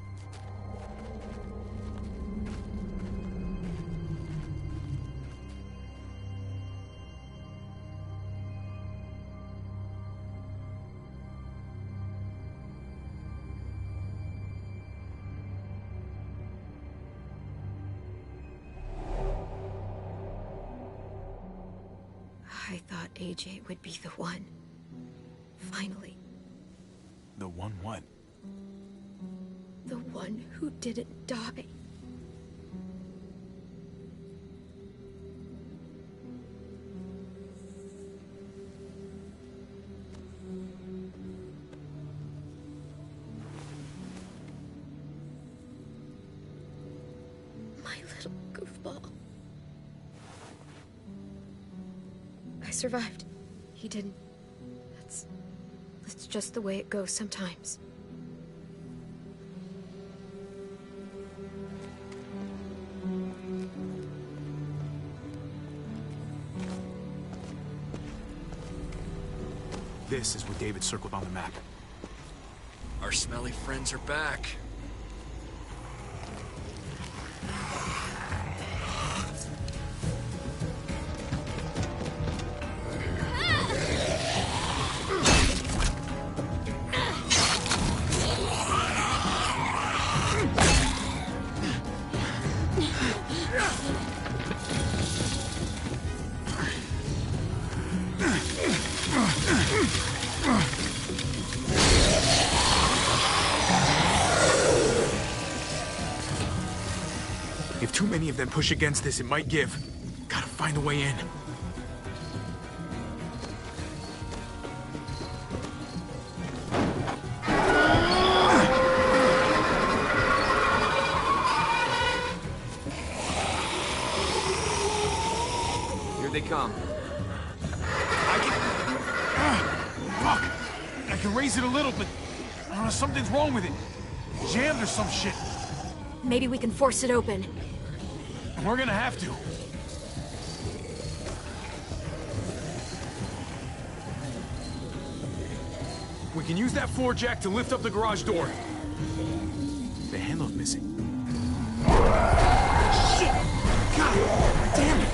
I thought AJ would be the one. Finally. The one what? The one who didn't die. My little goofball. I survived. He didn't. That's just the way it goes sometimes. This is what David circled on the map. Our smelly friends are back. If too many of them push against this, it might give. Gotta find a way in. they come. Fuck! I can raise it a little, but something's wrong with it. Jammed or some shit. Maybe we can force it open. We're gonna have to. We can use that floor jack to lift up the garage door. The handle's missing. Shit! God damn it!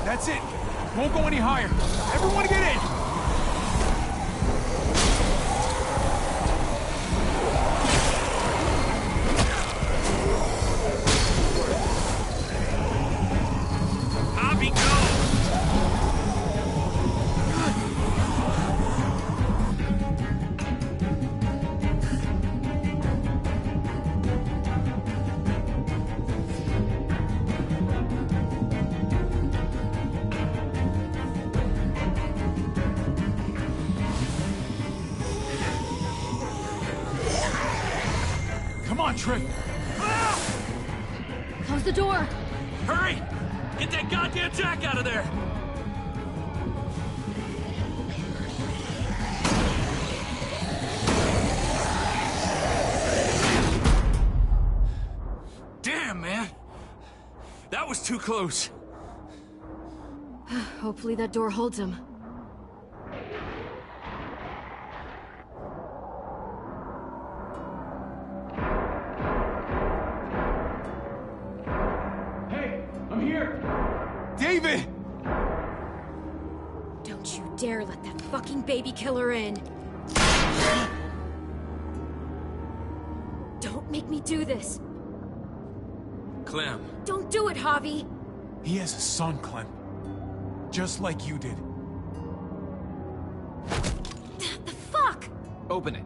That's it. Won't go any higher. Everyone get in! Hobby, go! Come on, Trick! Close the door! Hurry! Get that goddamn jack out of there! Damn, man! That was too close. Hopefully that door holds him. David! Don't you dare let that fucking baby killer in! Don't make me do this! Clem. Don't do it, Javi! He has a son, Clem. Just like you did. The fuck? Open it.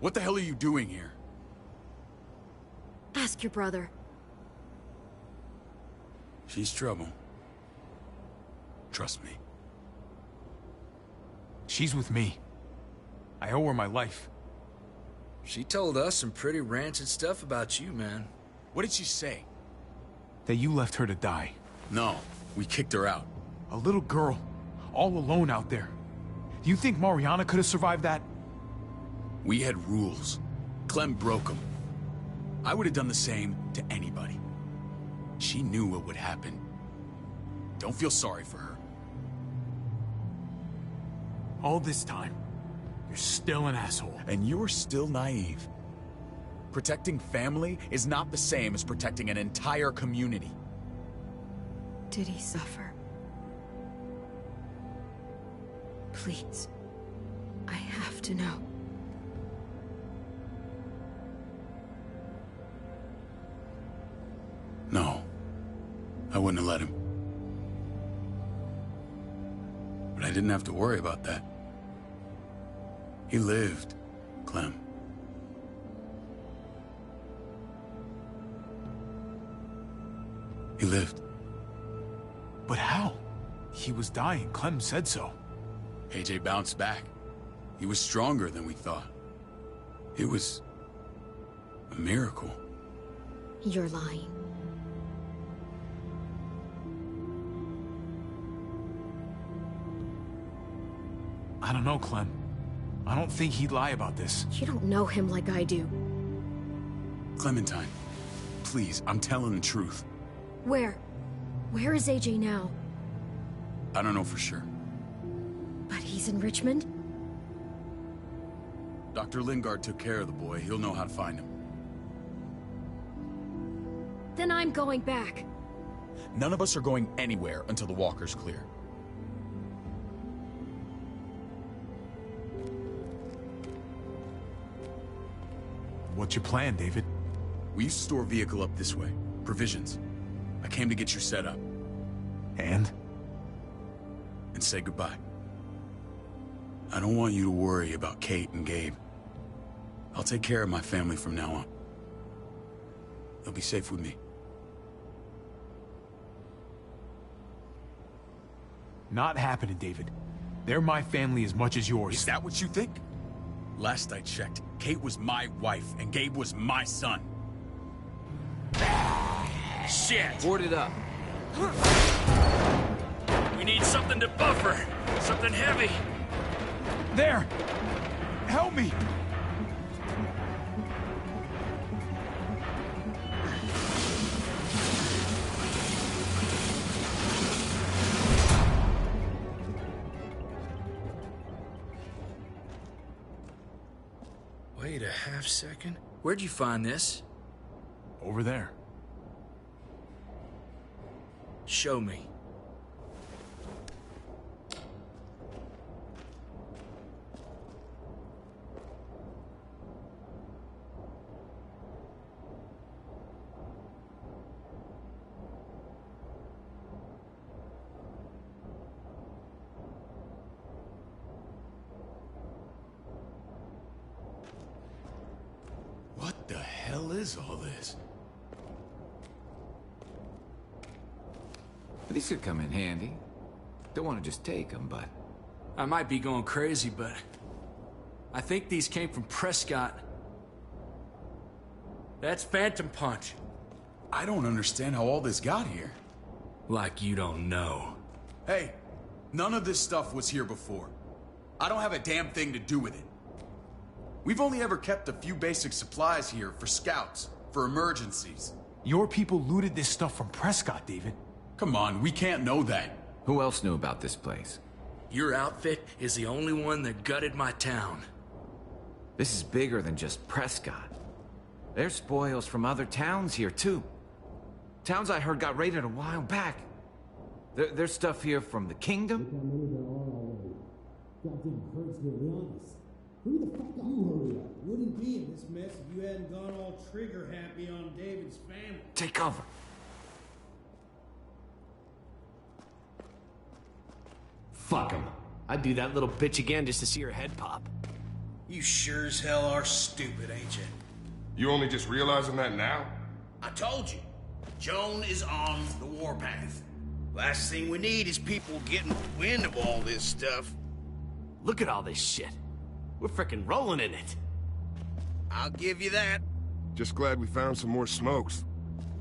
What the hell are you doing here? Ask your brother. She's trouble. Trust me. She's with me. I owe her my life. She told us some pretty rancid stuff about you, man. What did she say? That you left her to die. No, we kicked her out. A little girl, all alone out there. Do you think Mariana could have survived that? We had rules. Clem broke them. I would have done the same to anybody. She knew what would happen. Don't feel sorry for her. All this time, you're still an asshole. And you're still naive. Protecting family is not the same as protecting an entire community. Did he suffer? Please. I have to know. No. I wouldn't have let him. But I didn't have to worry about that. He lived, Clem. He lived. But how? He was dying. Clem said so. AJ bounced back. He was stronger than we thought. It was a miracle. You're lying. I don't know, Clem. I don't think he'd lie about this. You don't know him like I do. Clementine, please, I'm telling the truth. Where? Where is AJ now? I don't know for sure. But he's in Richmond? Dr. Lingard took care of the boy. He'll know how to find him. Then I'm going back. None of us are going anywhere until the walker's clear. What's your plan, David? We used to store a vehicle up this way. Provisions. I came to get you set up. And? And say goodbye. I don't want you to worry about Kate and Gabe. I'll take care of my family from now on. They'll be safe with me. Not happening, David. They're my family as much as yours. Is that what you think? Last I checked, Kate was my wife and Gabe was my son. Shit! Board it up. We need something to buffer. Something heavy. There! Help me! Wait a half second. Where'd you find this? Over there. Show me. What the hell is all this? These could come in handy. Don't want to just take them, but... I might be going crazy, but... I think these came from Prescott. That's Phantom Punch. I don't understand how all this got here. Like you don't know. Hey, none of this stuff was here before. I don't have a damn thing to do with it. We've only ever kept a few basic supplies here for scouts, for emergencies. Your people looted this stuff from Prescott, David. Come on, we can't know that. Who else knew about this place? Your outfit is the only one that gutted my town. This is bigger than just Prescott. There's spoils from other towns here, too. Towns I heard got raided a while back. There's stuff here from the Kingdom. Goddamn hurts to be honest. Who the fuck got you hurry up? Wouldn't be in this mess if you hadn't gone all trigger happy on David's family. Take cover. Fuck him. I'd do that little bitch again just to see her head pop. You sure as hell are stupid, ain't you? You only just realizing that now? I told you. Joan is on the warpath. Last thing we need is people getting wind of all this stuff. Look at all this shit. We're frickin' rolling in it. I'll give you that. Just glad we found some more smokes.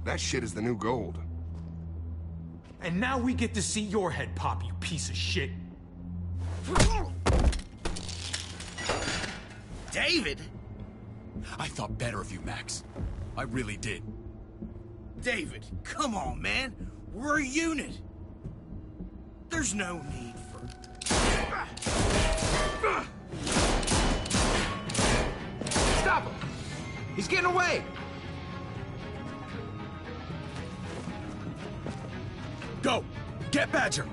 That shit is the new gold. And now we get to see your head pop, you piece of shit. David? I thought better of you, Max. I really did. David, come on, man. We're a unit. There's no need for... Stop him! He's getting away! Go! Get Badger!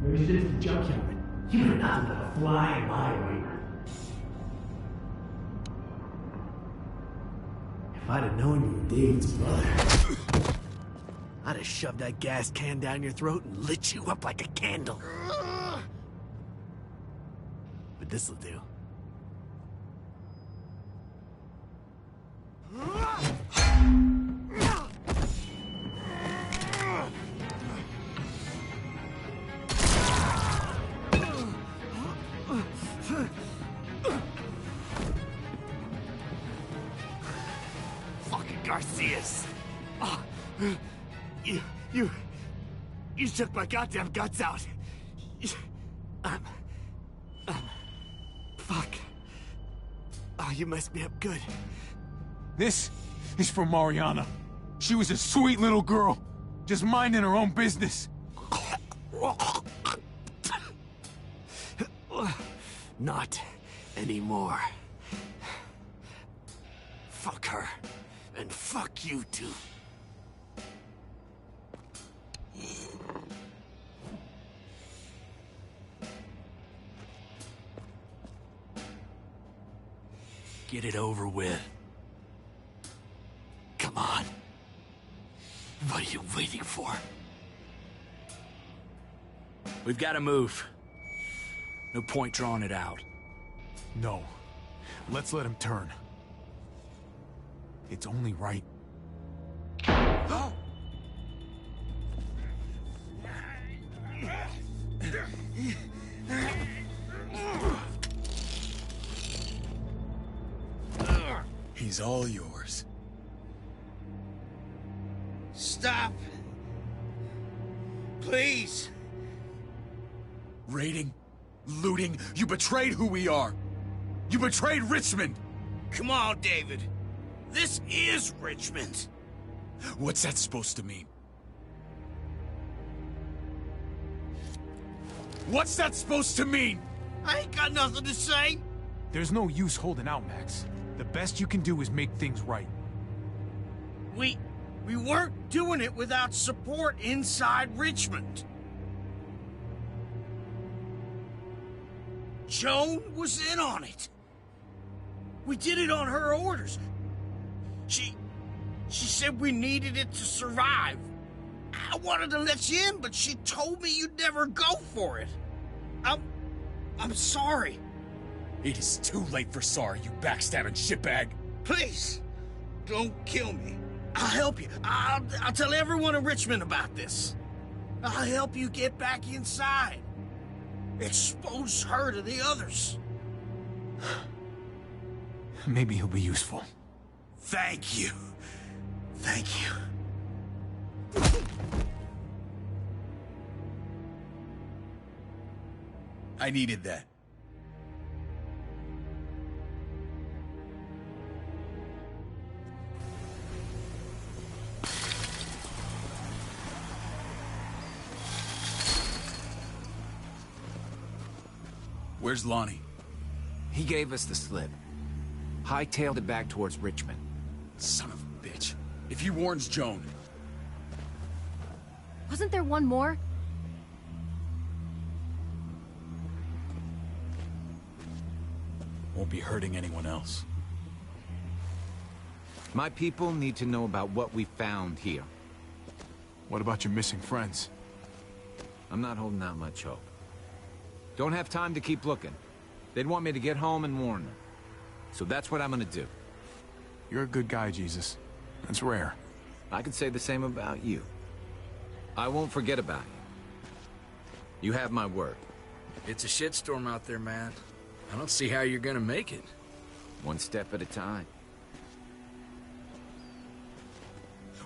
There's this junkyard. You were nothing but a fly in my ointment. If I'd have known you were David's brother, I'd have shoved that gas can down your throat and lit you up like a candle. But this'll do. Garcias. Oh, you took my goddamn guts out. Fuck. Oh, you messed me up good. This is for Mariana. She was a sweet little girl, just minding her own business. Not anymore. Fuck her. And fuck you too. Get it over with. Come on. What are you waiting for? We've got to move. No point drawing it out. No. Let's let him turn. It's only right. He's all yours. Stop. Please. Raiding, looting, you betrayed who we are. You betrayed Richmond. Come on, David. This is Richmond. What's that supposed to mean? What's that supposed to mean? I ain't got nothing to say. There's no use holding out, Max. The best you can do is make things right. We weren't doing it without support inside Richmond. Joan was in on it. We did it on her orders. She said we needed it to survive. I wanted to let you in, but she told me you'd never go for it. I'm sorry. It is too late for sorry, you backstabbing shitbag. Please, don't kill me. I'll help you. I'll tell everyone in Richmond about this. I'll help you get back inside. Expose her to the others. Maybe he'll be useful. Thank you. Thank you. I needed that. Where's Lonnie? He gave us the slip. Hightailed it back towards Richmond. Son of a bitch. If he warns Joan... Wasn't there one more? Won't be hurting anyone else. My people need to know about what we found here. What about your missing friends? I'm not holding out much hope. Don't have time to keep looking. They'd want me to get home and warn them. So that's what I'm gonna do. You're a good guy, Jesus. That's rare. I could say the same about you. I won't forget about you. You have my word. It's a shitstorm out there, man. I don't see how you're gonna make it. One step at a time.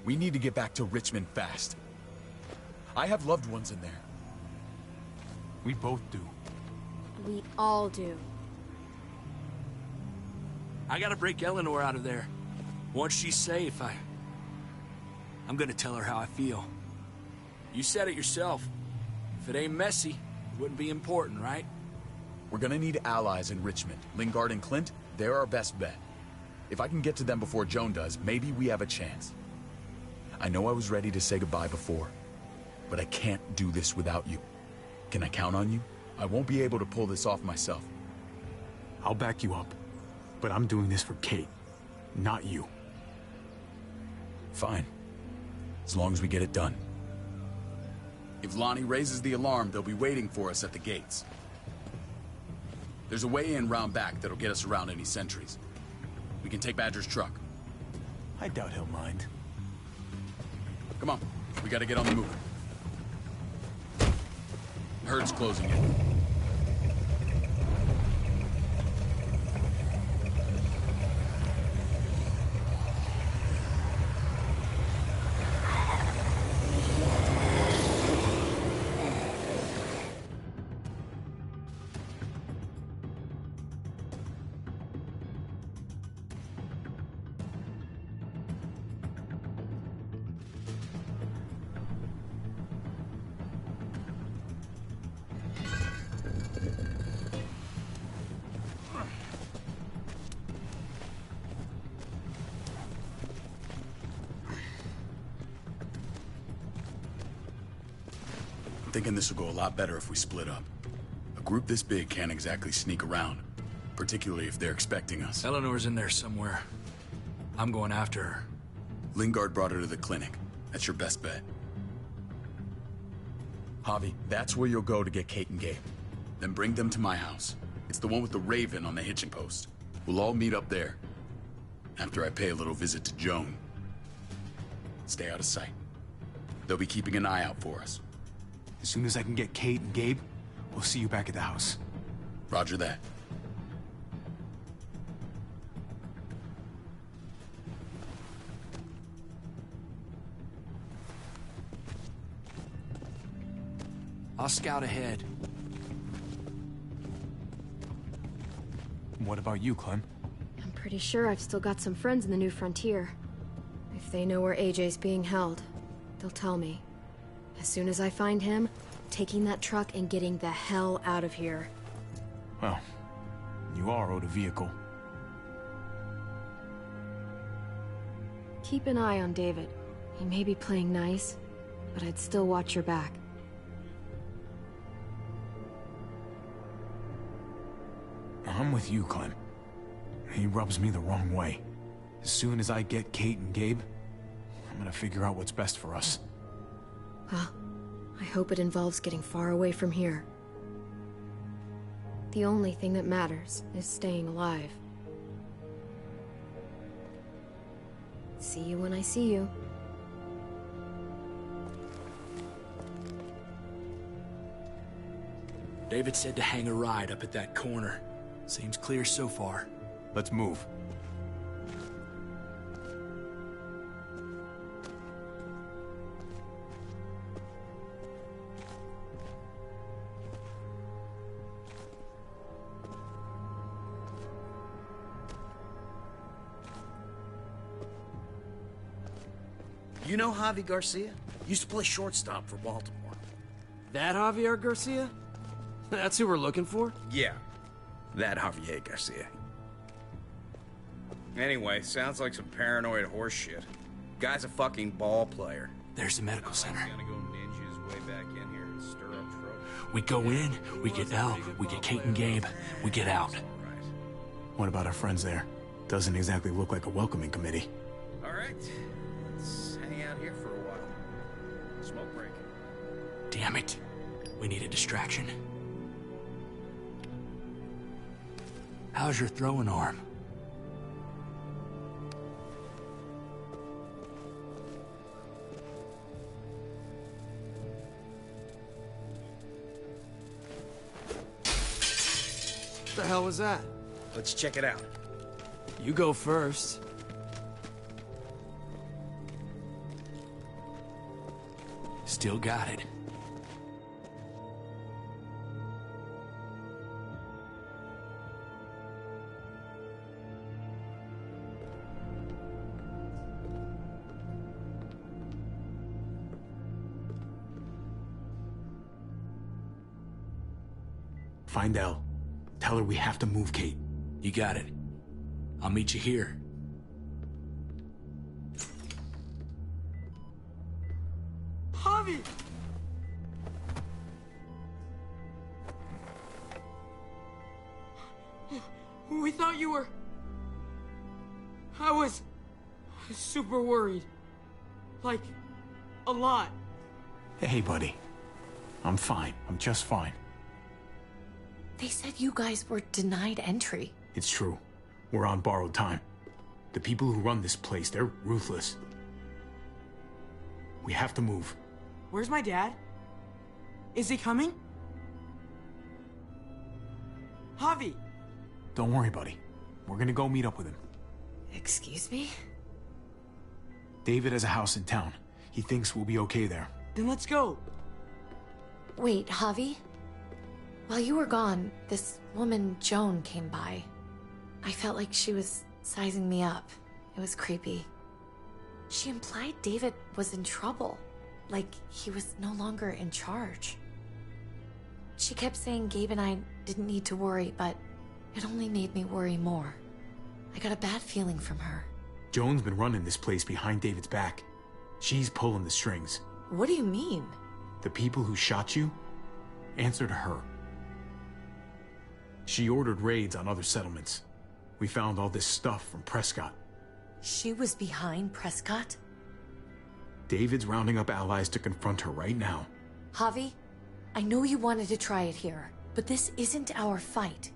We need to get back to Richmond fast. I have loved ones in there. We both do. We all do. I gotta break Eleanor out of there. Once she's safe, I'm gonna tell her how I feel. You said it yourself. If it ain't messy, it wouldn't be important, right? We're gonna need allies in Richmond. Lingard and Clint, they're our best bet. If I can get to them before Joan does, maybe we have a chance. I know I was ready to say goodbye before, but I can't do this without you. Can I count on you? I won't be able to pull this off myself. I'll back you up, but I'm doing this for Kate, not you. Fine. As long as we get it done. If Lonnie raises the alarm, they'll be waiting for us at the gates. There's a way in round back that'll get us around any sentries. We can take Badger's truck. I doubt he'll mind. Come on, we gotta get on the move. Herd's closing in. Thinking this will go a lot better if we split up. A group this big can't exactly sneak around, particularly if they're expecting us. Eleanor's in there somewhere. I'm going after her. Lingard brought her to the clinic. That's your best bet. Javi, that's where you'll go to get Kate and Gabe. Then bring them to my house. It's the one with the Raven on the hitching post. We'll all meet up there. After I pay a little visit to Joan. Stay out of sight. They'll be keeping an eye out for us. As soon as I can get Kate and Gabe, we'll see you back at the house. Roger that. I'll scout ahead. What about you, Clem? I'm pretty sure I've still got some friends in the New Frontier. If they know where AJ's being held, they'll tell me. As soon as I find him, taking that truck and getting the hell out of here. Well, you are owed a vehicle. Keep an eye on David. He may be playing nice, but I'd still watch your back. I'm with you, Clem. He rubs me the wrong way. As soon as I get Kate and Gabe, I'm gonna figure out what's best for us. Well, I hope it involves getting far away from here. The only thing that matters is staying alive. See you when I see you. David said to hang a ride up at that corner. Seems clear so far. Let's move. You know Javi Garcia? Used to play shortstop for Baltimore. That Javier Garcia? That's who we're looking for? Yeah, that Javier Garcia. Anyway, sounds like some paranoid horse shit. Guy's a fucking ball player. There's the medical center. He's gonna go ninja his way back in here and stir up trouble. We go in, we get Elle, we get Kate and Gabe, we get out. What about our friends there? Doesn't exactly look like a welcoming committee. All right, let's hang out here for a while. Smoke break. Damn it. We need a distraction. How's your throwing arm? What the hell was that? Let's check it out. You go first. Still got it. Find Elle. Tell her we have to move, Kate. You got it. I'll meet you here. Javi! We thought you were... I was super worried. Like, a lot. Hey, buddy. I'm fine. I'm just fine. They said you guys were denied entry. It's true. We're on borrowed time. The people who run this place, they're ruthless. We have to move. Where's my dad? Is he coming? Javi! Don't worry, buddy. We're gonna go meet up with him. Excuse me? David has a house in town. He thinks we'll be okay there. Then let's go. Wait, Javi? While you were gone, this woman, Joan, came by. I felt like she was sizing me up. It was creepy. She implied David was in trouble. Like he was no longer in charge. She kept saying Gabe and I didn't need to worry, but it only made me worry more. I got a bad feeling from her. Joan's been running this place behind David's back. She's pulling the strings. What do you mean? The people who shot you answer to her. She ordered raids on other settlements. We found all this stuff from Prescott. She was behind Prescott? David's rounding up allies to confront her right now. Javi, I know you wanted to try it here, but this isn't our fight.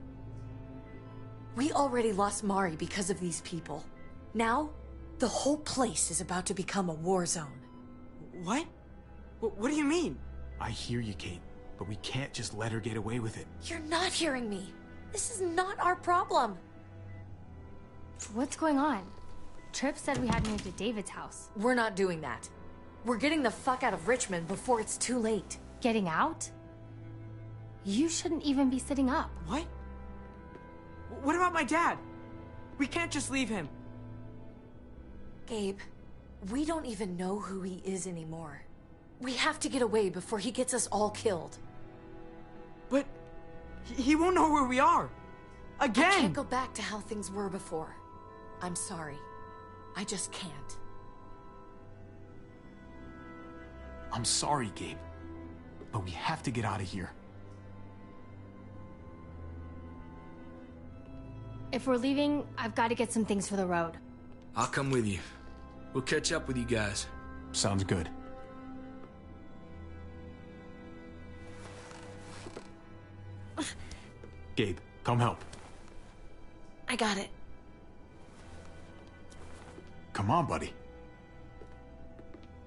We already lost Mari because of these people. Now, the whole place is about to become a war zone. What? What do you mean? I hear you, Kate, but we can't just let her get away with it. You're not hearing me. This is not our problem. What's going on? Tripp said we had to move to David's house. We're not doing that. We're getting the fuck out of Richmond before it's too late. Getting out? You shouldn't even be sitting up. What? What about my dad? We can't just leave him. Gabe, we don't even know who he is anymore. We have to get away before he gets us all killed. But he won't know where we are. Again! I can't go back to how things were before. I'm sorry. I just can't. I'm sorry, Gabe, but we have to get out of here. If we're leaving, I've got to get some things for the road. I'll come with you. We'll catch up with you guys. Sounds good. Gabe, come help. I got it. Come on, buddy.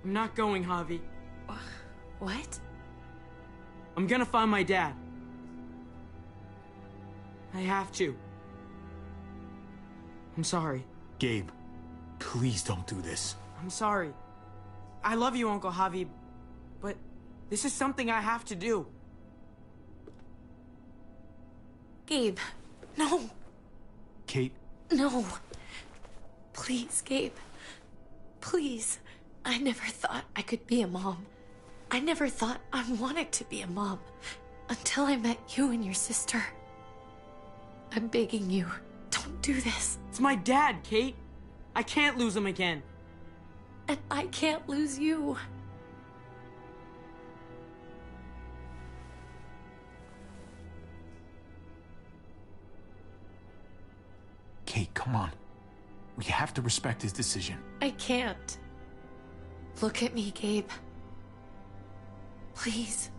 I'm not going, Javi. What? I'm gonna find my dad. I have to. I'm sorry. Gabe, please don't do this. I'm sorry. I love you, Uncle Javi, but this is something I have to do. Gabe, no. Kate? No. Please, Gabe. Please. I never thought I could be a mom. I never thought I wanted to be a mom until I met you and your sister. I'm begging you, don't do this. It's my dad, Kate. I can't lose him again. And I can't lose you. Kate, come on. We have to respect his decision. I can't. Look at me, Gabe. Please.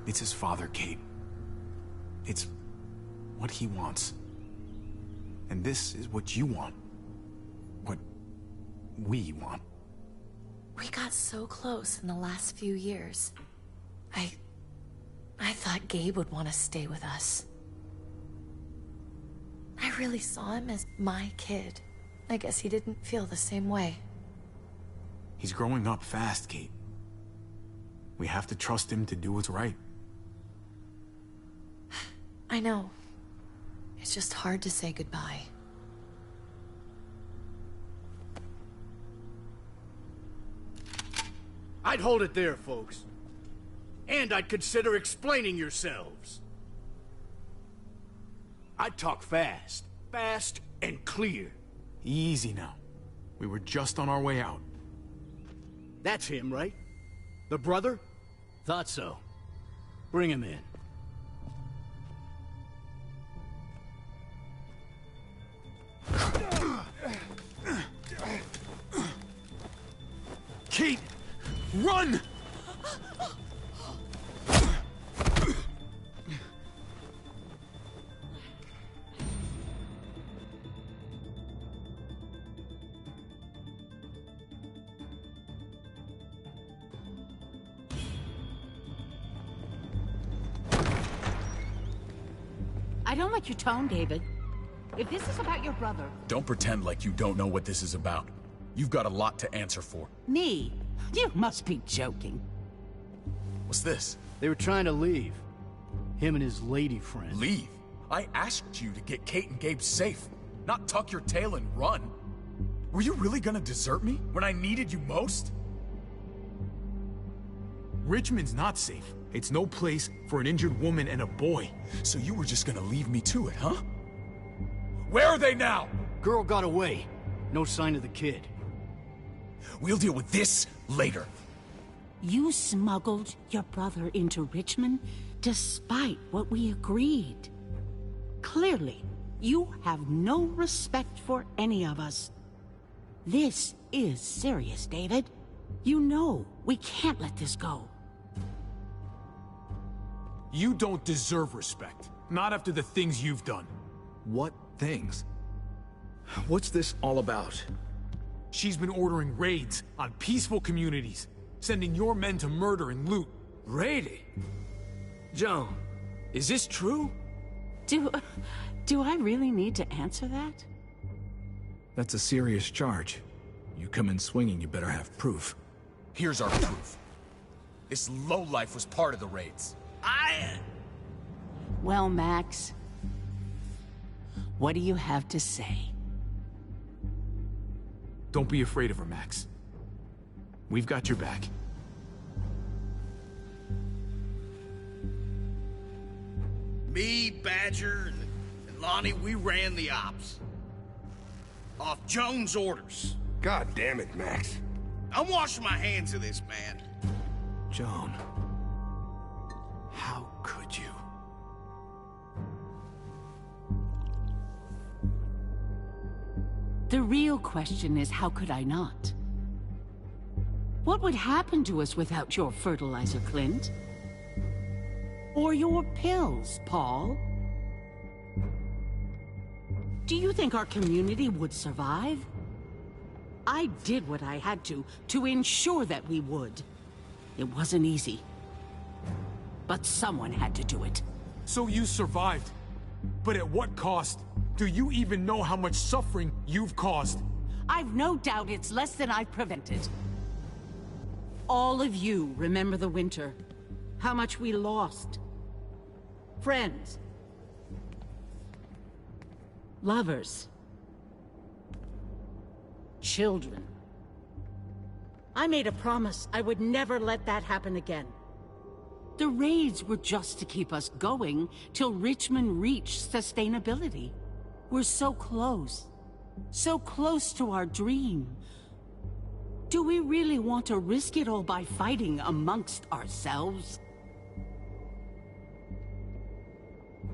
It's his father, Kate. It's what he wants. And this is what you want. What we want. We got so close in the last few years. I thought Gabe would want to stay with us. I really saw him as my kid. I guess he didn't feel the same way. He's growing up fast, Kate. We have to trust him to do what's right. I know. It's just hard to say goodbye. I'd hold it there, folks. And I'd consider explaining yourselves. I'd talk fast. Fast and clear. Easy now. We were just on our way out. That's him, right? The brother? Thought so. Bring him in. Kate! Run! I don't like your tone, David. If this is about your brother... Don't pretend like you don't know what this is about. You've got a lot to answer for. Me? You must be joking. What's this? They were trying to leave. Him and his lady friend. Leave? I asked you to get Kate and Gabe safe, not tuck your tail and run. Were you really gonna desert me when I needed you most? Richmond's not safe. It's no place for an injured woman and a boy. So you were just gonna leave me to it, huh? Where are they now? Girl got away. No sign of the kid. We'll deal with this later. You smuggled your brother into Richmond despite what we agreed. Clearly, you have no respect for any of us. This is serious, David. You know we can't let this go. You don't deserve respect. Not after the things you've done. What things? What's this all about? She's been ordering raids on peaceful communities, sending your men to murder and loot. Raiding? Joan, is this true? Do I really need to answer that? That's a serious charge. You come in swinging, you better have proof. Here's our proof. This lowlife was part of the raids. Well, Max, what do you have to say? Don't be afraid of her, Max. We've got your back. Me, Badger, and Lonnie, we ran the ops. Off Joan's orders. God damn it, Max. I'm washing my hands of this, man. Joan. How could you? The real question is, how could I not? What would happen to us without your fertilizer, Clint? Or your pills, Paul? Do you think our community would survive? I did what I had to ensure that we would. It wasn't easy. But someone had to do it. So you survived. But at what cost? Do you even know how much suffering you've caused? I've no doubt it's less than I've prevented. All of you remember the winter. How much we lost. Friends. Lovers. Children. I made a promise I would never let that happen again. The raids were just to keep us going till Richmond reached sustainability. We're so close to our dream. Do we really want to risk it all by fighting amongst ourselves?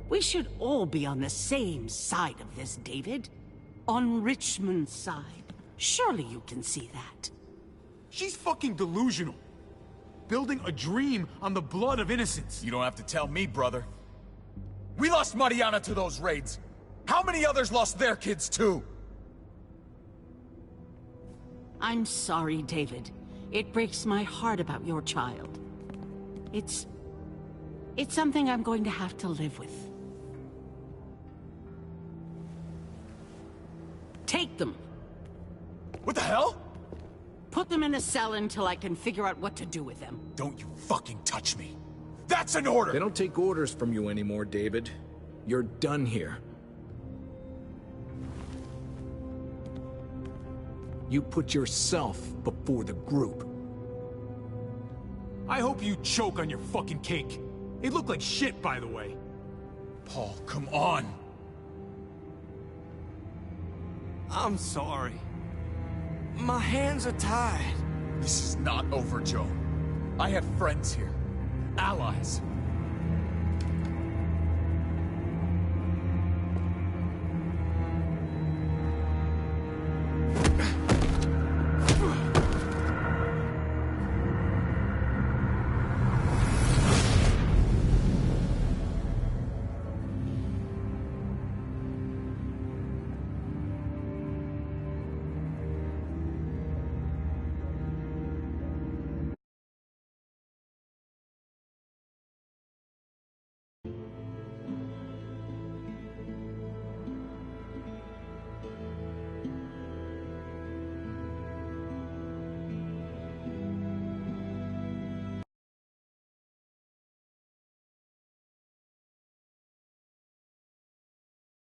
We should all be on the same side of this, David. On Richmond's side. Surely you can see that. She's fucking delusional. Building a dream on the blood of innocents. You don't have to tell me, brother. We lost Mariana to those raids. How many others lost their kids too? I'm sorry, David. It breaks my heart about your child. It's something I'm going to have to live with. Take them. What the hell? Put them in a cell until I can figure out what to do with them. Don't you fucking touch me. That's an order! They don't take orders from you anymore, David. You're done here. You put yourself before the group. I hope you choke on your fucking cake. It looked like shit, by the way. Paul, come on! I'm sorry. My hands are tied. This is not over, Joe. I have friends here. Allies.